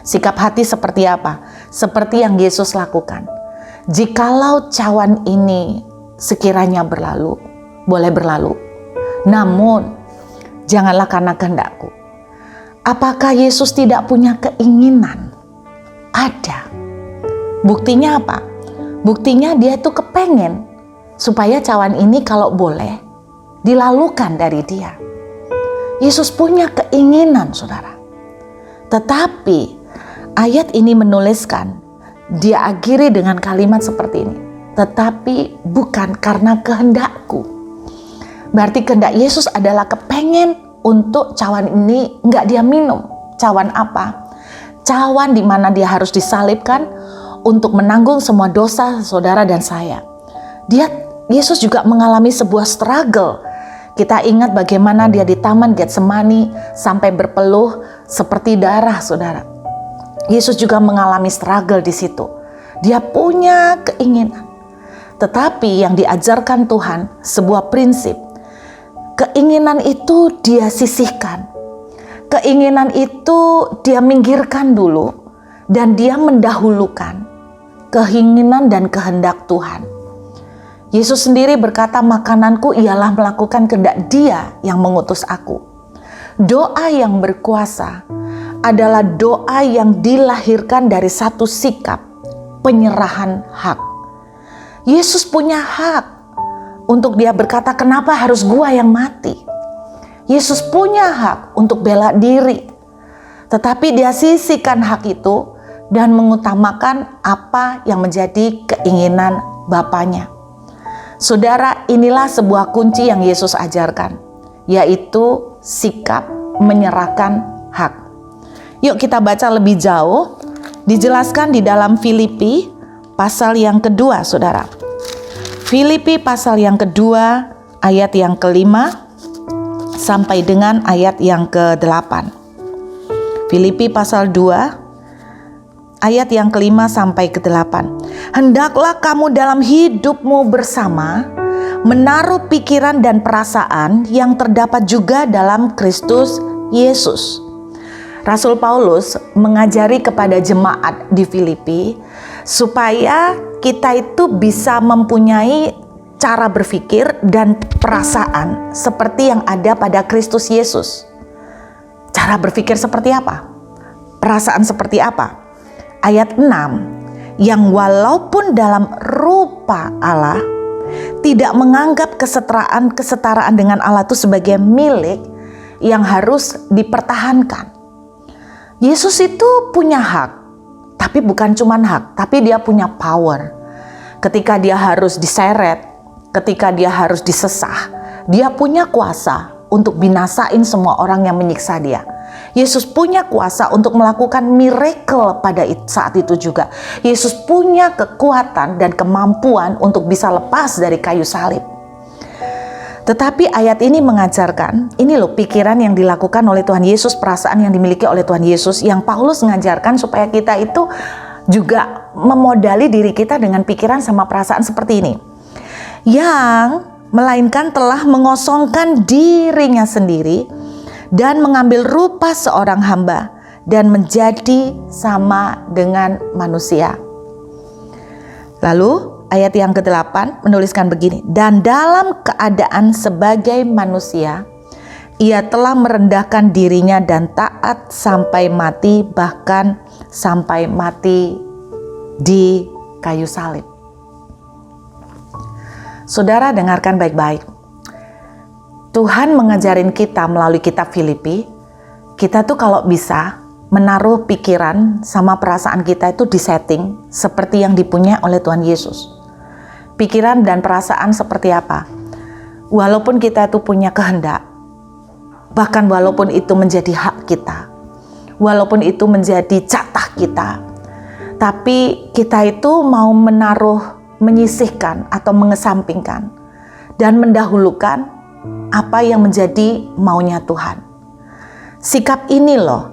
Sikap hati seperti apa? Seperti yang Yesus lakukan. Jikalau cawan ini sekiranya berlalu, boleh berlalu. Namun janganlah karena kehendakku. Apakah Yesus tidak punya keinginan? Ada. Buktinya apa? Buktinya dia itu kepengen supaya cawan ini kalau boleh dilalukan dari dia. Yesus punya keinginan, saudara. Tetapi ayat ini menuliskan, dia akhiri dengan kalimat seperti ini. Tetapi bukan karena kehendakku. Berarti kehendak Yesus adalah kepengen untuk cawan ini nggak dia minum. Cawan apa? Cawan di mana dia harus disalibkan untuk menanggung semua dosa saudara dan saya. Yesus juga mengalami sebuah struggle. Kita ingat bagaimana dia di Taman Getsemani sampai berpeluh seperti darah, saudara. Yesus juga mengalami struggle di situ. Dia punya keinginan. Tetapi yang diajarkan Tuhan sebuah prinsip. Keinginan itu dia sisihkan. Keinginan itu dia minggirkan dulu. Dan dia mendahulukan keinginan dan kehendak Tuhan. Yesus sendiri berkata, makananku ialah melakukan kehendak Dia yang mengutus aku. Doa yang berkuasa adalah doa yang dilahirkan dari satu sikap penyerahan hak. Yesus punya hak untuk dia berkata, kenapa harus gua yang mati? Yesus punya hak untuk bela diri. Tetapi dia sisihkan hak itu dan mengutamakan apa yang menjadi keinginan Bapanya. Saudara, inilah sebuah kunci yang Yesus ajarkan, yaitu sikap menyerahkan hak. Yuk kita baca lebih jauh. Dijelaskan di dalam Filipi pasal yang kedua, saudara. Filipi pasal yang kedua ayat yang ke-5 sampai dengan ayat yang ke-8. Filipi pasal 2 ayat yang ke-5 sampai ke-8. Hendaklah kamu dalam hidupmu bersama menaruh pikiran dan perasaan yang terdapat juga dalam Kristus Yesus. Rasul Paulus mengajari kepada jemaat di Filipi supaya kita itu bisa mempunyai cara berpikir dan perasaan seperti yang ada pada Kristus Yesus. Cara berpikir seperti apa? Perasaan seperti apa? Ayat 6, yang walaupun dalam rupa Allah tidak menganggap kesetaraan dengan Allah itu sebagai milik yang harus dipertahankan. Yesus itu punya hak. Tapi bukan cuma hak, tapi dia punya power. Ketika dia harus diseret, ketika dia harus disesah, dia punya kuasa untuk binasain semua orang yang menyiksa dia. Yesus punya kuasa untuk melakukan miracle pada saat itu juga. Yesus punya kekuatan dan kemampuan untuk bisa lepas dari kayu salib. Tetapi ayat ini mengajarkan, ini loh pikiran yang dilakukan oleh Tuhan Yesus, perasaan yang dimiliki oleh Tuhan Yesus, yang Paulus mengajarkan supaya kita itu juga memodali diri kita dengan pikiran sama perasaan seperti ini. Yang melainkan telah mengosongkan dirinya sendiri dan mengambil rupa seorang hamba dan menjadi sama dengan manusia. Lalu ayat yang ke-8 menuliskan begini, dan dalam keadaan sebagai manusia, ia telah merendahkan dirinya dan taat sampai mati, bahkan sampai mati di kayu salib. Saudara, dengarkan baik-baik. Tuhan mengajarin kita melalui kitab Filipi, kita tuh kalau bisa menaruh pikiran sama perasaan kita itu disetting seperti yang dipunyai oleh Tuhan Yesus. Pikiran dan perasaan seperti apa? Walaupun kita itu punya kehendak, bahkan walaupun itu menjadi hak kita, walaupun itu menjadi jatah kita, tapi kita itu mau menyisihkan atau mengesampingkan dan mendahulukan apa yang menjadi maunya Tuhan. Sikap ini loh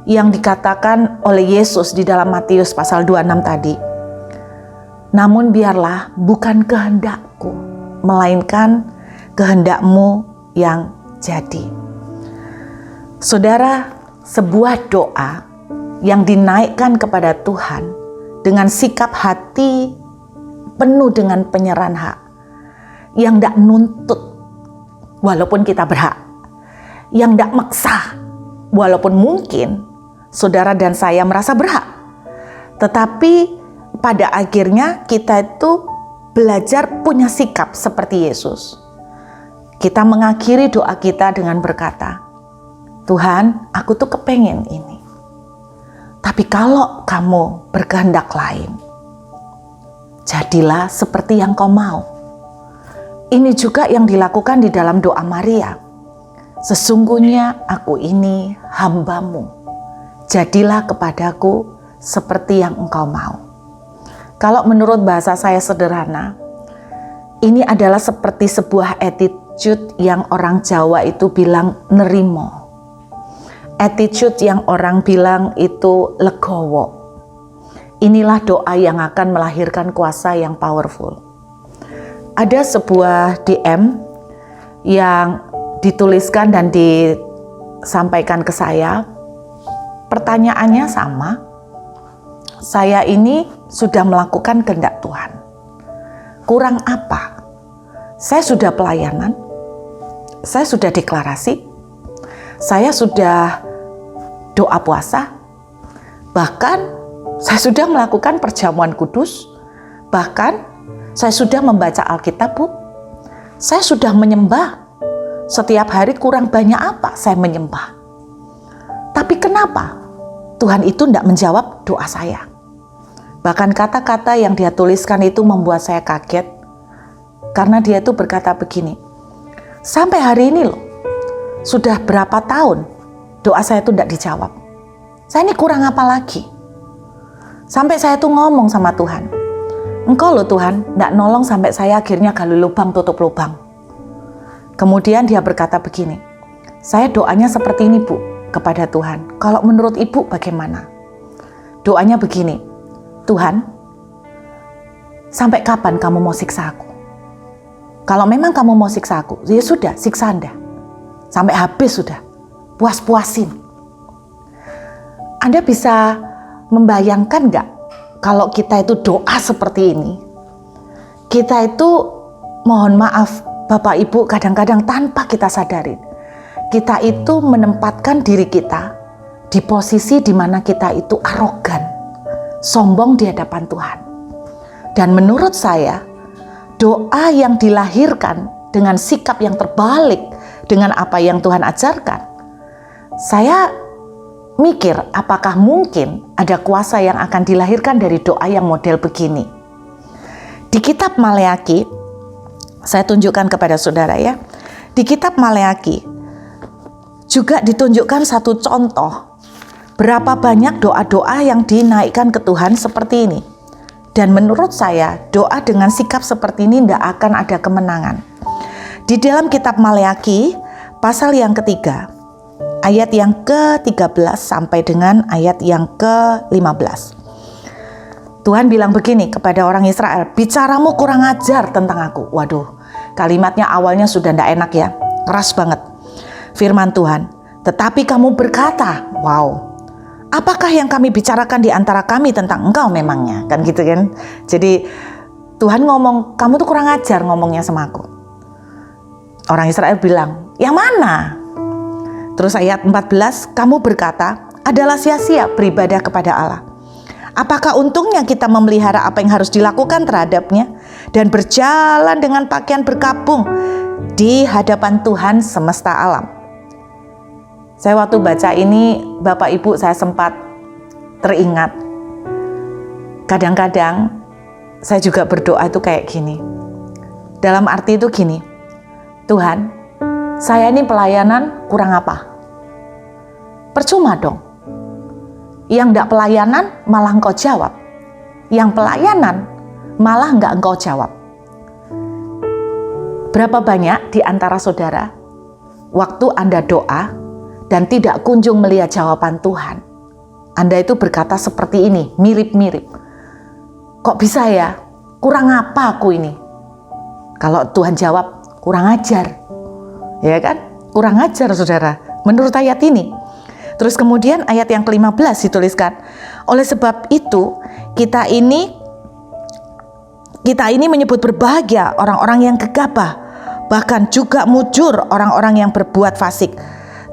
yang dikatakan oleh Yesus di dalam Matius pasal 26 tadi. Namun biarlah bukan kehendakku, melainkan kehendakmu yang jadi. Saudara, sebuah doa yang dinaikkan kepada Tuhan dengan sikap hati penuh dengan penyerahan hak, yang tidak nuntut walaupun kita berhak, yang tidak maksa walaupun mungkin saudara dan saya merasa berhak, tetapi pada akhirnya kita itu belajar punya sikap seperti Yesus. Kita mengakhiri doa kita dengan berkata, Tuhan, aku tuh kepengen ini, tapi kalau kamu berkehendak lain, jadilah seperti yang kau mau. Ini juga yang dilakukan di dalam doa Maria. Sesungguhnya aku ini hambamu, jadilah kepadaku seperti yang engkau mau. Kalau menurut bahasa saya sederhana, ini adalah seperti sebuah attitude yang orang Jawa itu bilang nerimo. Attitude yang orang bilang itu legowo. Inilah doa yang akan melahirkan kuasa yang powerful. Ada sebuah DM yang dituliskan dan disampaikan ke saya. Pertanyaannya sama. Saya ini sudah melakukan kehendak Tuhan. Kurang apa? Saya sudah pelayanan. Saya sudah deklarasi. Saya sudah doa puasa. Bahkan saya sudah melakukan perjamuan kudus. Bahkan saya sudah membaca Alkitab, Bu. Saya sudah menyembah. Setiap hari kurang banyak apa saya menyembah. Tapi kenapa Tuhan itu tidak menjawab doa saya? Bahkan kata-kata yang dia tuliskan itu membuat saya kaget. Karena dia itu berkata begini, sampai hari ini loh, sudah berapa tahun doa saya itu tidak dijawab. Saya ini kurang apa lagi? Sampai saya itu ngomong sama Tuhan, Engkau loh Tuhan, tidak nolong sampai saya akhirnya gali lubang tutup lubang. Kemudian dia berkata begini, saya doanya seperti ini Bu, kepada Tuhan. Kalau menurut Ibu bagaimana? Doanya begini, Tuhan, sampai kapan kamu mau siksa aku? Kalau memang kamu mau siksa aku, ya sudah, siksa Anda. Sampai habis sudah, puas-puasin. Anda bisa membayangkan nggak kalau kita itu doa seperti ini? Kita itu, mohon maaf Bapak Ibu, kadang-kadang tanpa kita sadari, kita itu menempatkan diri kita di posisi di mana kita itu arogan, sombong di hadapan Tuhan. Dan menurut saya, doa yang dilahirkan dengan sikap yang terbalik dengan apa yang Tuhan ajarkan, saya mikir apakah mungkin ada kuasa yang akan dilahirkan dari doa yang model begini. Di kitab Maleaki, saya tunjukkan kepada saudara ya, di kitab Maleaki juga ditunjukkan satu contoh berapa banyak doa-doa yang dinaikkan ke Tuhan seperti ini. Dan menurut saya doa dengan sikap seperti ini tidak akan ada kemenangan. Di dalam kitab Maleakhi pasal yang ketiga, ayat yang ke-13 sampai dengan ayat yang ke-15. Tuhan bilang begini kepada orang Israel, bicaramu kurang ajar tentang aku. Waduh, kalimatnya awalnya sudah tidak enak ya, keras banget. Firman Tuhan, tetapi kamu berkata, wow, apakah yang kami bicarakan di antara kami tentang engkau memangnya? Kan gitu kan. Jadi Tuhan ngomong, kamu tuh kurang ajar ngomongnya sama aku. Orang Israel bilang, yang mana? Terus ayat 14, kamu berkata, adalah sia-sia beribadah kepada Allah. Apakah untungnya kita memelihara apa yang harus dilakukan terhadapnya dan berjalan dengan pakaian berkabung di hadapan Tuhan semesta alam? Saya waktu baca ini, Bapak Ibu, saya sempat teringat. Kadang-kadang saya juga berdoa itu kayak gini. Dalam arti itu gini, Tuhan, saya ini pelayanan kurang apa? Percuma dong. Yang enggak pelayanan malah engkau jawab. Yang pelayanan malah enggak engkau jawab. Berapa banyak di antara saudara, waktu Anda doa dan tidak kunjung melihat jawaban Tuhan, Anda itu berkata seperti ini, mirip-mirip. Kok bisa ya? Kurang apa aku ini? Kalau Tuhan jawab, kurang ajar. Ya kan? Kurang ajar saudara. Menurut ayat ini. Terus kemudian ayat yang ke-15 dituliskan. Oleh sebab itu, kita ini menyebut berbahagia orang-orang yang gegabah. Bahkan juga mujur orang-orang yang berbuat fasik.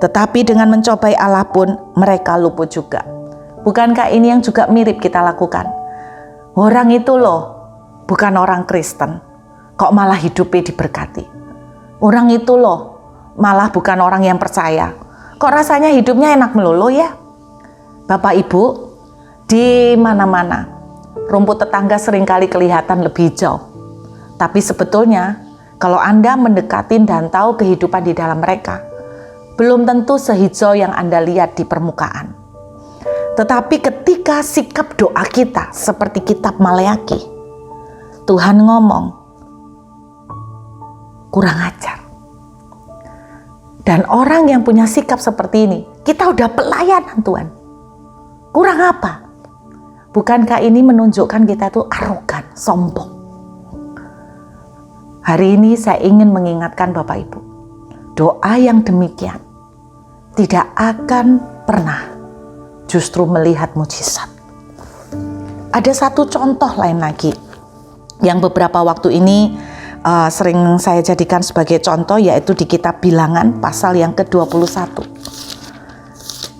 Tetapi dengan mencobai Allah pun mereka luput juga. Bukankah ini yang juga mirip kita lakukan? Orang itu loh, bukan orang Kristen, kok malah hidupnya diberkati. Orang itu loh, malah bukan orang yang percaya, kok rasanya hidupnya enak melulu ya. Bapak Ibu, di mana-mana rumput tetangga seringkali kelihatan lebih hijau. Tapi sebetulnya kalau Anda mendekatin dan tahu kehidupan di dalam mereka, belum tentu sehijau yang Anda lihat di permukaan. Tetapi ketika sikap doa kita seperti kitab Maleakhi, Tuhan ngomong, kurang ajar. Dan orang yang punya sikap seperti ini, kita udah pelayanan Tuhan. Kurang apa? Bukankah ini menunjukkan kita itu arogan, sombong? Hari ini saya ingin mengingatkan Bapak Ibu, doa yang demikian tidak akan pernah justru melihat mujizat. Ada satu contoh lain lagi yang beberapa waktu ini sering saya jadikan sebagai contoh, yaitu di kitab Bilangan pasal yang ke-21.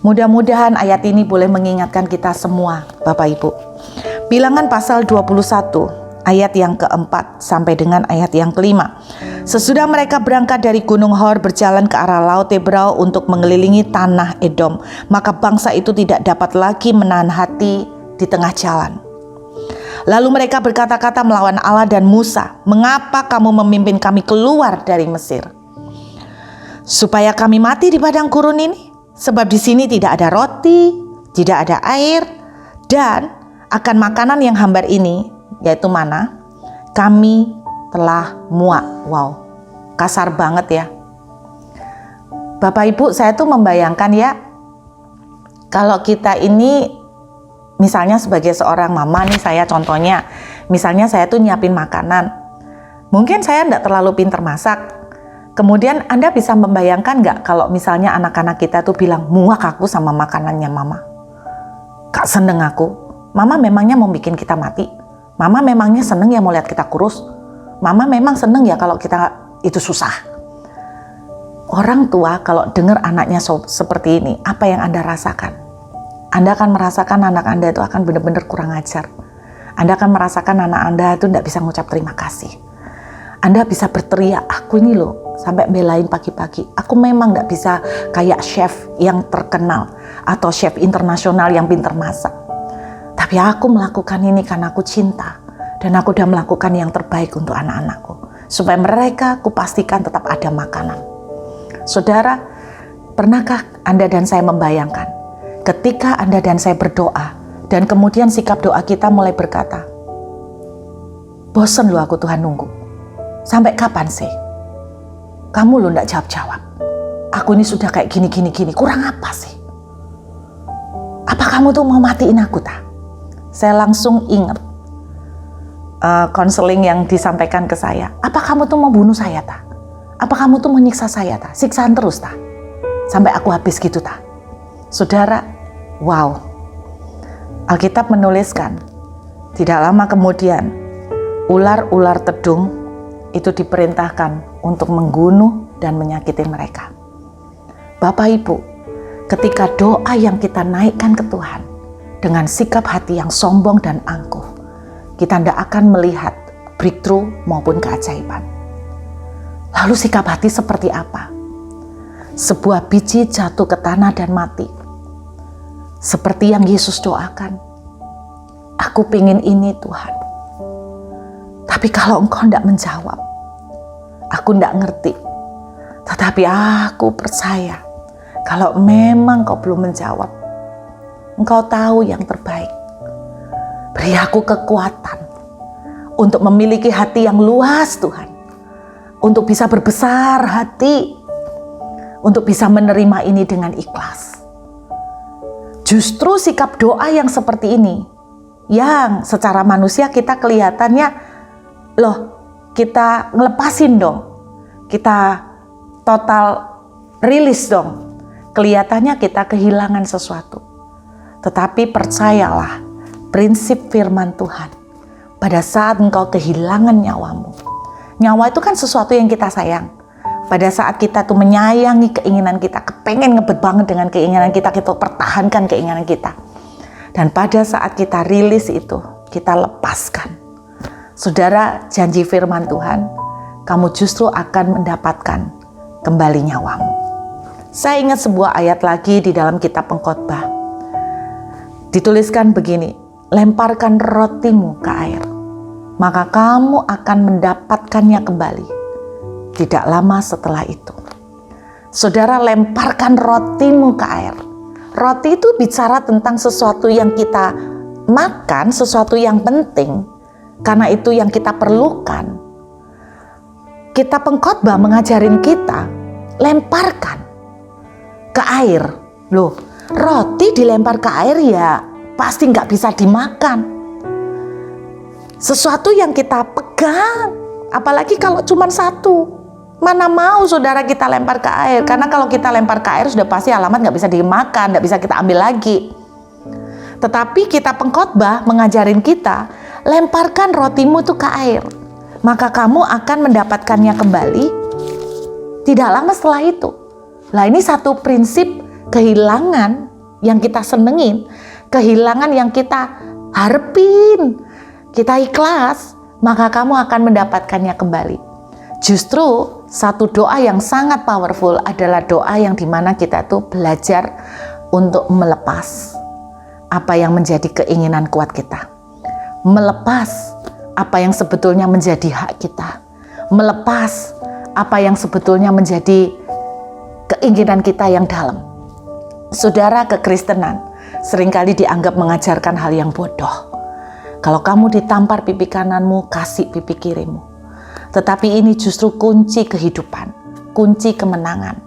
Mudah-mudahan ayat ini boleh mengingatkan kita semua, Bapak Ibu. Bilangan pasal 21 ayat yang keempat sampai dengan ayat yang kelima. Sesudah mereka berangkat dari Gunung Hor berjalan ke arah Laut Tebrau untuk mengelilingi tanah Edom, maka bangsa itu tidak dapat lagi menahan hati di tengah jalan. Lalu mereka berkata-kata melawan Allah dan Musa, mengapa kamu memimpin kami keluar dari Mesir? Supaya kami mati di padang gurun ini? Sebab di sini tidak ada roti, tidak ada air, dan akan makanan yang hambar ini, yaitu mana, kami telah muak. Wow, kasar banget ya. Bapak Ibu, saya tuh membayangkan ya, kalau kita ini misalnya sebagai seorang mama nih, saya contohnya, misalnya saya tuh nyiapin makanan. Mungkin saya enggak terlalu pintar masak. Kemudian Anda bisa membayangkan nggak kalau misalnya anak-anak kita tuh bilang, muak aku sama makanannya mama. Gak seneng aku. Mama memangnya mau bikin kita mati? Mama memangnya seneng ya mau lihat kita kurus? Mama memang seneng ya kalau kita itu susah? Orang tua kalau dengar anaknya seperti ini, apa yang Anda rasakan? Anda akan merasakan anak Anda itu akan benar-benar kurang ajar. Anda akan merasakan anak Anda itu tidak bisa mengucap terima kasih. Anda bisa berteriak, aku ini loh, sampai belain pagi-pagi. Aku memang tidak bisa kayak chef yang terkenal atau chef internasional yang pintar masak. Tapi aku melakukan ini karena aku cinta. Dan aku sudah melakukan yang terbaik untuk anak-anakku. Supaya mereka kupastikan tetap ada makanan. Saudara, pernahkah Anda dan saya membayangkan ketika Anda dan saya berdoa dan kemudian sikap doa kita mulai berkata, bosen loh aku Tuhan nunggu. Sampai kapan sih? kamu loh ndak jawab-jawab. Aku ini sudah kayak gini, kurang apa sih? Apa kamu tuh mau matiin aku ta? Saya langsung ingat konseling yang disampaikan ke saya. Apa kamu tuh mau bunuh saya ta? Apa kamu tuh mau nyiksa saya ta? Siksaan terus ta? Sampai aku habis gitu ta? Saudara, wow. Alkitab menuliskan, tidak lama kemudian ular-ular tedung itu diperintahkan untuk membunuh dan menyakiti mereka. Bapak Ibu, ketika doa yang kita naikkan ke Tuhan dengan sikap hati yang sombong dan angkuh, kita tidak akan melihat breakthrough maupun keajaiban. Lalu sikap hati seperti apa? Sebuah biji jatuh ke tanah dan mati. Seperti yang Yesus doakan, aku pingin ini Tuhan. Tapi kalau Engkau tidak menjawab, aku tidak ngerti. Tetapi aku percaya, kalau memang Kau belum menjawab, Engkau tahu yang terbaik. Beri aku kekuatan untuk memiliki hati yang luas Tuhan. Untuk bisa berbesar hati. Untuk bisa menerima ini dengan ikhlas. Justru sikap doa yang seperti ini, yang secara manusia kita kelihatannya, loh kita ngelepasin dong. Kita total rilis dong. Kelihatannya kita kehilangan sesuatu. Tetapi percayalah prinsip firman Tuhan. Pada saat engkau kehilangan nyawamu. Nyawa itu kan sesuatu yang kita sayang. Pada saat kita tuh menyayangi keinginan kita, kepengen ngebet banget dengan keinginan kita pertahankan keinginan kita. Dan pada saat kita rilis itu, kita lepaskan. Saudara, janji firman Tuhan, kamu justru akan mendapatkan kembali nyawamu. Saya ingat sebuah ayat lagi di dalam kitab Pengkhotbah. Dituliskan begini, lemparkan rotimu ke air, maka kamu akan mendapatkannya kembali. Tidak lama setelah itu. Saudara, lemparkan rotimu ke air. Roti itu bicara tentang sesuatu yang kita makan, sesuatu yang penting, karena itu yang kita perlukan. Kita Pengkhotbah mengajarin kita, lemparkan ke air. Loh, roti dilempar ke air ya pasti nggak bisa dimakan. Sesuatu yang kita pegang, apalagi kalau cuma satu, mana mau saudara kita lempar ke air. Karena kalau kita lempar ke air sudah pasti alamat nggak bisa dimakan, nggak bisa kita ambil lagi. Tetapi kita Pengkhotbah mengajarin kita, lemparkan rotimu itu ke air, maka kamu akan mendapatkannya kembali tidak lama setelah itu. Lah ini satu prinsip kehilangan yang kita senengin, kehilangan yang kita harapin, kita ikhlas, maka kamu akan mendapatkannya kembali. Justru satu doa yang sangat powerful adalah doa yang dimana kita tuh belajar untuk melepas apa yang menjadi keinginan kuat kita. Melepas apa yang sebetulnya menjadi hak kita. Melepas apa yang sebetulnya menjadi keinginan kita yang dalam. Saudara, kekristenan seringkali dianggap mengajarkan hal yang bodoh. Kalau kamu ditampar pipi kananmu, kasih pipi kirimu. Tetapi ini justru kunci kehidupan, kunci kemenangan.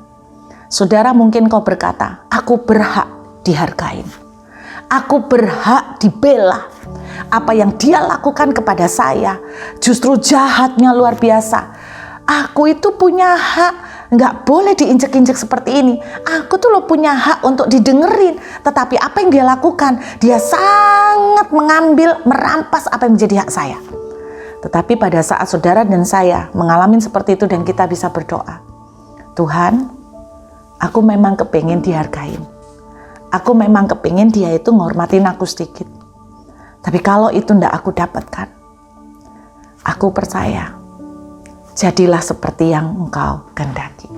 Saudara, mungkin kau berkata, aku berhak dihargain. Aku berhak dibela. Apa yang dia lakukan kepada saya justru jahatnya luar biasa. Aku itu punya hak, nggak boleh diinjek-injek seperti ini. Aku tuh punya hak untuk didengerin. Tetapi apa yang dia lakukan, dia sangat mengambil, merampas apa yang menjadi hak saya. Tetapi pada saat saudara dan saya mengalami seperti itu dan kita bisa berdoa, Tuhan, aku memang kepingin dihargain. Aku memang kepingin dia itu menghormatin aku sedikit. Tapi kalau itu ndak aku dapatkan, aku percaya, jadilah seperti yang Engkau kehendaki.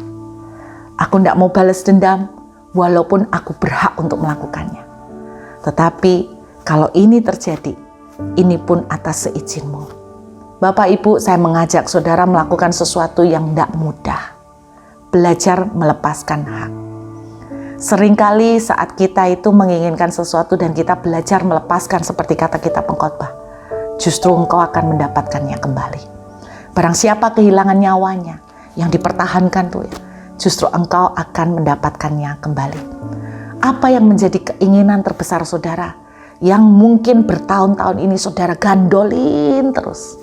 Aku ndak mau balas dendam, walaupun aku berhak untuk melakukannya. Tetapi kalau ini terjadi, ini pun atas seizin-Mu. Bapak Ibu, saya mengajak saudara melakukan sesuatu yang tidak mudah. Belajar melepaskan hak. Seringkali saat kita itu menginginkan sesuatu dan kita belajar melepaskan seperti kata kita Pengkhotbah, justru engkau akan mendapatkannya kembali. Barang siapa kehilangan nyawanya, yang dipertahankan tuh ya, justru engkau akan mendapatkannya kembali. Apa yang menjadi keinginan terbesar saudara, yang mungkin bertahun-tahun ini saudara gandolin terus?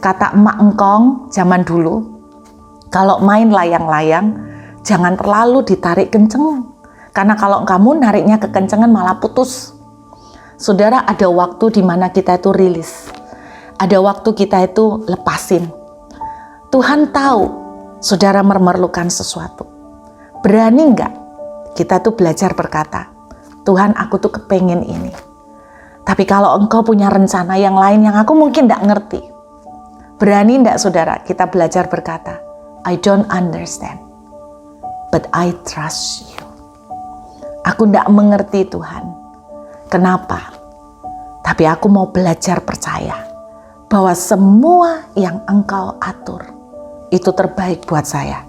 Kata emak engkong zaman dulu, kalau main layang-layang, jangan terlalu ditarik kenceng. Karena kalau kamu nariknya kekencengan malah putus. Saudara, ada waktu di mana kita itu rilis. Ada waktu kita itu lepasin. Tuhan tahu saudara memerlukan sesuatu. Berani enggak kita tuh belajar berkata, Tuhan aku tuh kepengen ini. Tapi kalau engkau punya rencana yang lain yang aku mungkin enggak ngerti. Berani enggak saudara kita belajar berkata, I don't understand, but I trust you. Aku enggak mengerti Tuhan. Kenapa? Tapi aku mau belajar percaya bahwa semua yang engkau atur itu terbaik buat saya.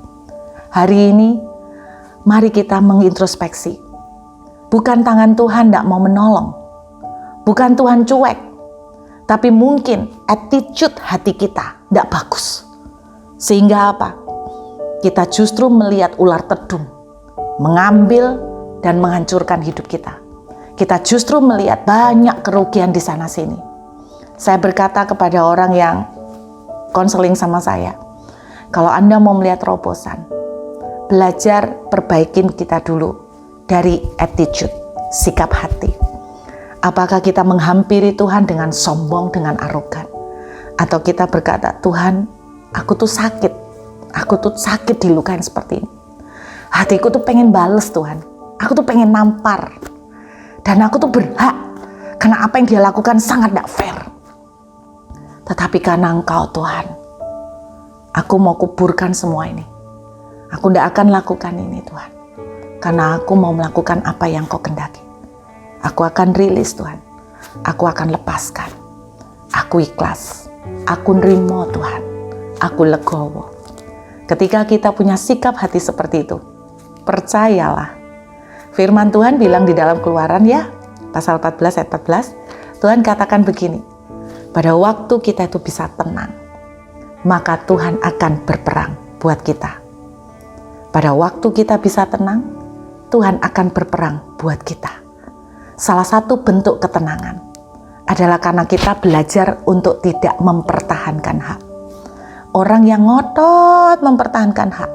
Hari ini mari kita mengintrospeksi. Bukan tangan Tuhan tidak mau menolong. Bukan Tuhan cuek. Tapi mungkin attitude hati kita tidak bagus. Sehingga apa? Kita justru melihat ular tedung mengambil dan menghancurkan hidup kita. Kita justru melihat banyak kerugian di sana sini. Saya berkata kepada orang yang konseling sama saya, kalau Anda mau melihat terobosan, belajar perbaikin kita dulu dari attitude, sikap hati. Apakah kita menghampiri Tuhan dengan sombong, dengan arogan? Atau kita berkata, Tuhan, aku tuh sakit dilukain seperti ini. Hatiku tuh pengen bales Tuhan, aku tuh pengen nampar. Dan aku tuh berhak, karena apa yang dia lakukan sangat tidak fair. Tetapi karena Engkau Tuhan, aku mau kuburkan semua ini. Aku tidak akan lakukan ini Tuhan. Karena aku mau melakukan apa yang Kau kehendaki. Aku akan rilis Tuhan. Aku akan lepaskan. Aku ikhlas. Aku nerimo Tuhan. Aku legowo. Ketika kita punya sikap hati seperti itu, percayalah. Firman Tuhan bilang di dalam Keluaran ya, pasal 14 ayat 14, Tuhan katakan begini, pada waktu kita itu bisa tenang, maka Tuhan akan berperang buat kita. Pada waktu kita bisa tenang, Tuhan akan berperang buat kita. Salah satu bentuk ketenangan adalah karena kita belajar untuk tidak mempertahankan hak. Orang yang ngotot mempertahankan hak,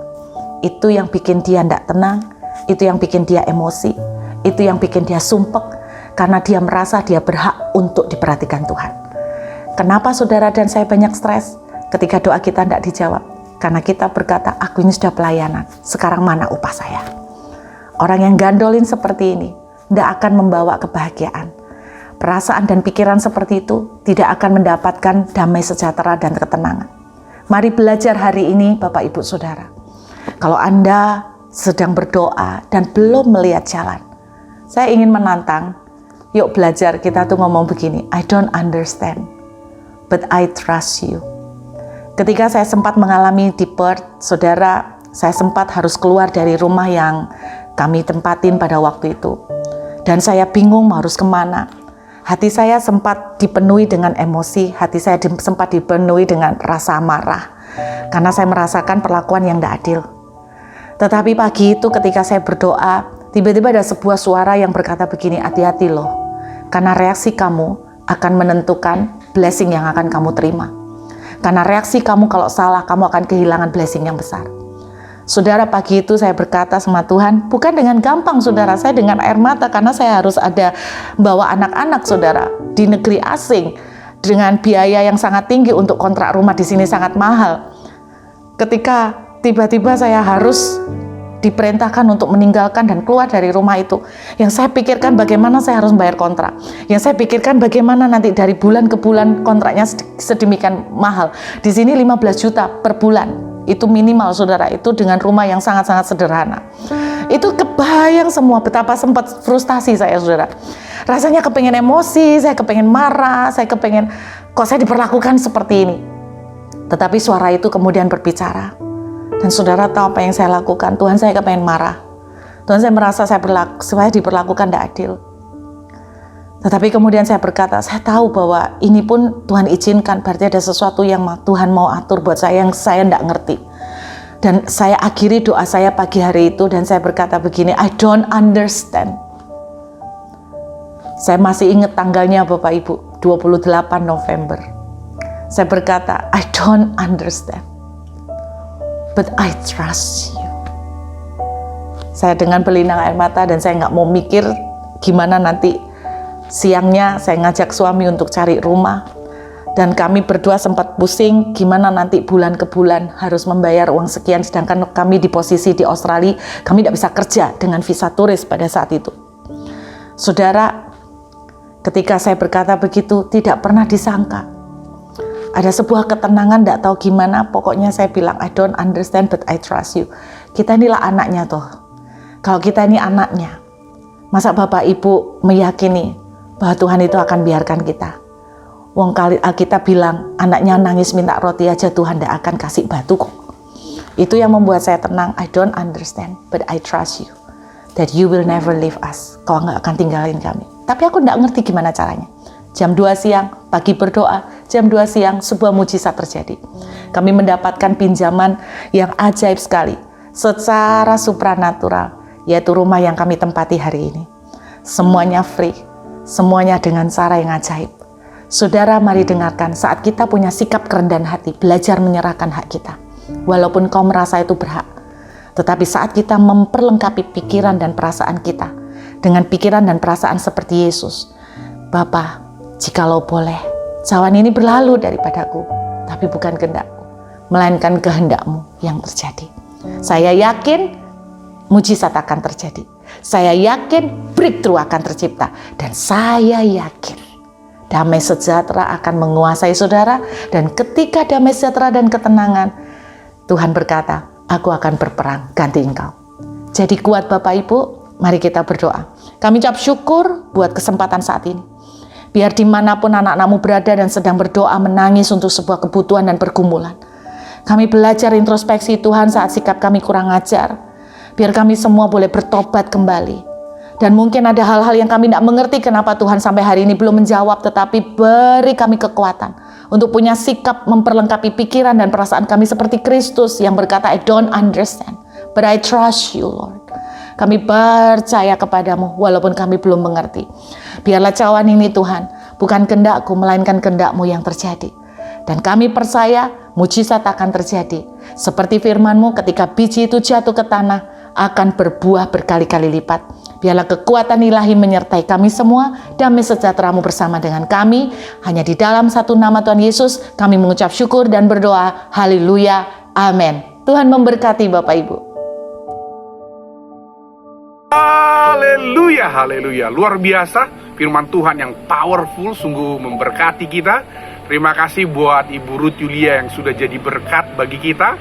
itu yang bikin dia tidak tenang, itu yang bikin dia emosi, itu yang bikin dia sumpek, karena dia merasa dia berhak untuk diperhatikan Tuhan. Kenapa saudara dan saya banyak stres ketika doa kita tidak dijawab? Karena kita berkata, aku ini sudah pelayanan, sekarang mana upah saya? Orang yang gandolin seperti ini tidak akan membawa kebahagiaan. Perasaan dan pikiran seperti itu tidak akan mendapatkan damai sejahtera dan ketenangan. Mari belajar hari ini Bapak Ibu Saudara. Kalau Anda sedang berdoa dan belum melihat jalan, saya ingin menantang, yuk belajar kita tuh ngomong begini, I don't understand, but I trust you. Ketika saya sempat mengalami di Perth, saudara, saya sempat harus keluar dari rumah yang kami tempatin pada waktu itu. Dan saya bingung harus kemana. Hati saya sempat dipenuhi dengan emosi, hati saya sempat dipenuhi dengan rasa marah. Karena saya merasakan perlakuan yang tidak adil. Tetapi pagi itu ketika saya berdoa, tiba-tiba ada sebuah suara yang berkata begini, hati-hati loh. Karena reaksi kamu akan menentukan blessing yang akan kamu terima. Karena reaksi kamu kalau salah, kamu akan kehilangan blessing yang besar. Saudara, pagi itu saya berkata sama Tuhan, bukan dengan gampang saudara, saya dengan air mata karena saya harus ada bawa anak-anak saudara di negeri asing dengan biaya yang sangat tinggi untuk kontrak rumah di sini sangat mahal. Ketika tiba-tiba saya harus diperintahkan untuk meninggalkan dan keluar dari rumah itu. Yang saya pikirkan bagaimana saya harus bayar kontrak. Yang saya pikirkan bagaimana nanti dari bulan ke bulan kontraknya sedemikian mahal. Di sini 15 juta per bulan. Itu minimal saudara, itu dengan rumah yang sangat-sangat sederhana. Itu kebayang semua betapa sempat frustasi saya saudara. Rasanya kepengen emosi, saya kepengen marah, saya kepengen kok saya diperlakukan seperti ini. Tetapi suara itu kemudian berbicara. Dan saudara tahu apa yang saya lakukan? Tuhan, saya kepengen marah. Tuhan, saya merasa saya diperlakukan tidak adil. Tetapi kemudian saya berkata, saya tahu bahwa ini pun Tuhan izinkan, berarti ada sesuatu yang Tuhan mau atur buat saya yang saya tidak ngerti. Dan saya akhiri doa saya pagi hari itu dan saya berkata begini, I don't understand. Saya masih ingat tanggalnya Bapak Ibu, 28 November. Saya berkata, I don't understand, but I trust you. Saya dengan berlinang air mata dan saya nggak mau mikir gimana nanti siangnya saya ngajak suami untuk cari rumah. Dan kami berdua sempat pusing gimana nanti bulan ke bulan harus membayar uang sekian. Sedangkan kami di posisi di Australia, kami tidak bisa kerja dengan visa turis pada saat itu. Saudara, ketika saya berkata begitu, tidak pernah disangka. Ada sebuah ketenangan, tidak tahu gimana, pokoknya saya bilang, I don't understand but I trust you. Kita inilah anaknya toh. Kalau kita ini anaknya, masa Bapak Ibu meyakini bahwa Tuhan itu akan biarkan kita? Wong kali Alkitab bilang, anaknya nangis minta roti aja Tuhan tidak akan kasih batu kok. Itu yang membuat saya tenang. I don't understand, but I trust you. That you will never leave us. Kau nggak akan tinggalin kami. Tapi aku nggak ngerti gimana caranya. Jam 2 siang, pagi berdoa. Jam 2 siang, sebuah mujizat terjadi. Kami mendapatkan pinjaman yang ajaib sekali. Secara supranatural. Yaitu rumah yang kami tempati hari ini. Semuanya free. Semuanya dengan cara yang ajaib. Saudara, mari dengarkan, saat kita punya sikap kerendahan hati, belajar menyerahkan hak kita. Walaupun kau merasa itu berhak. Tetapi saat kita memperlengkapi pikiran dan perasaan kita, dengan pikiran dan perasaan seperti Yesus. Bapa, jikalau boleh, cawan ini berlalu daripadaku, tapi bukan kehendakku, melainkan kehendak-Mu yang terjadi. Saya yakin mujizat akan terjadi. Saya yakin breakthrough akan tercipta. Dan saya yakin damai sejahtera akan menguasai saudara. Dan ketika damai sejahtera dan ketenangan, Tuhan berkata, aku akan berperang ganti engkau. Jadi kuat Bapak Ibu, mari kita berdoa. Kami ucap syukur buat kesempatan saat ini. Biar dimanapun anak-anakmu berada dan sedang berdoa menangis untuk sebuah kebutuhan dan pergumulan. Kami belajar introspeksi Tuhan saat sikap kami kurang ajar. Biar kami semua boleh bertobat kembali. Dan mungkin ada hal-hal yang kami tidak mengerti kenapa Tuhan sampai hari ini belum menjawab. Tetapi beri kami kekuatan untuk punya sikap memperlengkapi pikiran dan perasaan kami seperti Kristus yang berkata, I don't understand, but I trust you Lord. Kami percaya kepadamu walaupun kami belum mengerti. Biarlah cawan ini Tuhan, bukan kehendak-Ku melainkan kehendak-Mu yang terjadi. Dan kami percaya mujizat akan terjadi. Seperti firman-Mu, ketika biji itu jatuh ke tanah, akan berbuah berkali-kali lipat. Biarlah kekuatan ilahi menyertai kami semua. Damai sejahtera-Mu bersama dengan kami. Hanya di dalam satu nama Tuhan Yesus, kami mengucap syukur dan berdoa. Haleluya. Amin. Tuhan memberkati Bapak Ibu. Haleluya, haleluya. Luar biasa firman Tuhan yang powerful, sungguh memberkati kita. Terima kasih buat Ibu Ruth Yulia yang sudah jadi berkat bagi kita,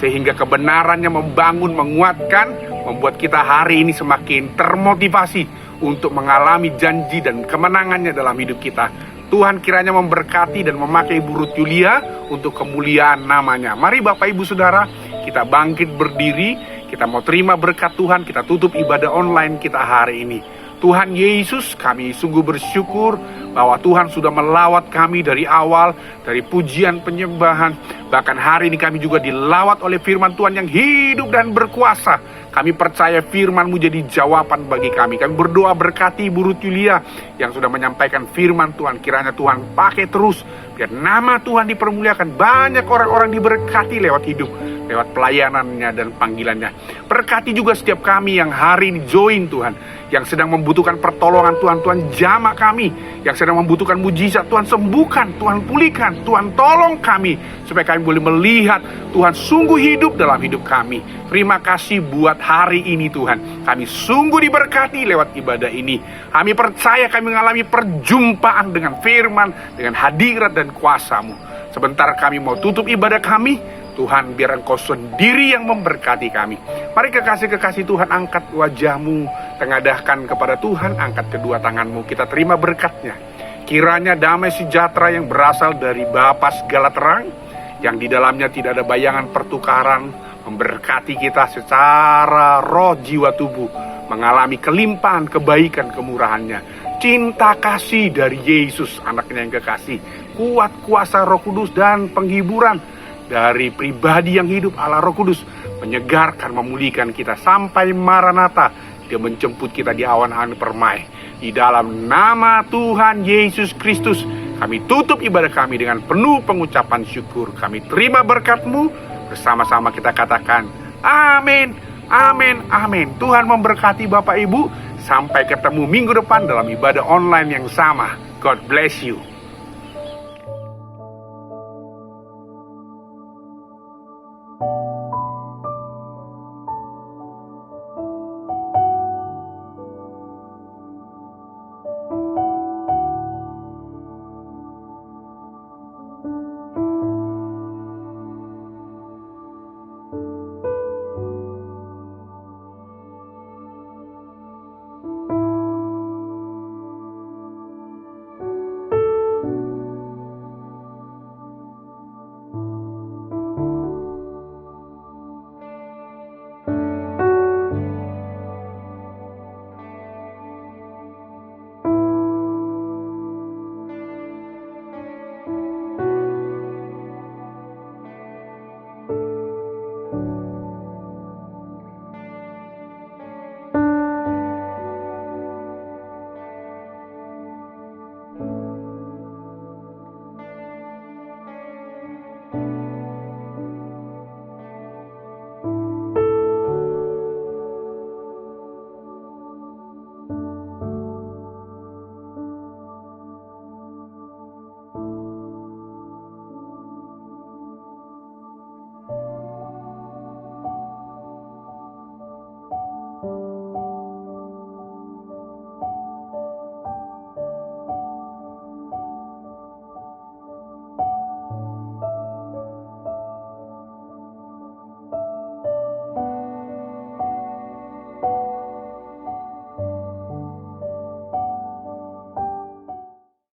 sehingga kebenarannya membangun, menguatkan, membuat kita hari ini semakin termotivasi untuk mengalami janji dan kemenangannya dalam hidup kita. Tuhan kiranya memberkati dan memakai Ibu Ruth Yulia untuk kemuliaan namanya. Mari Bapak Ibu Saudara, kita bangkit berdiri, kita mau terima berkat Tuhan, kita tutup ibadah online kita hari ini. Tuhan Yesus, kami sungguh bersyukur bahwa Tuhan sudah melawat kami dari awal, dari pujian penyembahan. Bahkan hari ini kami juga dilawat oleh firman Tuhan yang hidup dan berkuasa. Kami percaya firman-Mu jadi jawaban bagi kami. Kami berdoa berkati Ibu Ruth Yulia yang sudah menyampaikan firman Tuhan. Kiranya Tuhan pakai terus, biar nama Tuhan dipermuliakan. Banyak orang-orang diberkati lewat hidup, lewat pelayanannya dan panggilannya. Berkati juga setiap kami yang hari ini join Tuhan, yang sedang membutuhkan pertolongan Tuhan. Tuhan jamah kami, yang sedang membutuhkan mujizat Tuhan sembuhkan, Tuhan pulihkan, Tuhan tolong kami, supaya kami boleh melihat Tuhan sungguh hidup dalam hidup kami. Terima kasih buat hari ini Tuhan. Kami sungguh diberkati lewat ibadah ini. Kami percaya kami mengalami perjumpaan dengan firman, dengan hadirat dan kuasa-Mu. Sebentar kami mau tutup ibadah kami. Tuhan, biar Engkau sendiri yang memberkati kami. Mari kekasih-kekasih Tuhan, angkat wajahmu, tengadahkan kepada Tuhan, angkat kedua tanganmu, kita terima berkatnya. Kiranya damai sejahtera yang berasal dari Bapa segala terang, yang di dalamnya tidak ada bayangan pertukaran, memberkati kita secara roh, jiwa, tubuh, mengalami kelimpahan, kebaikan, kemurahannya. Cinta kasih dari Yesus, anaknya yang kekasih, kuat kuasa Roh Kudus dan penghiburan dari pribadi yang hidup Allah Roh Kudus menyegarkan, memulihkan kita sampai Maranatha. Dia menjemput kita di awan-awan permai. Di dalam nama Tuhan Yesus Kristus, kami tutup ibadah kami dengan penuh pengucapan syukur. Kami terima berkat-Mu, bersama-sama kita katakan, amin, amin, amin. Tuhan memberkati Bapak Ibu. Sampai ketemu minggu depan dalam ibadah online yang sama. God bless you.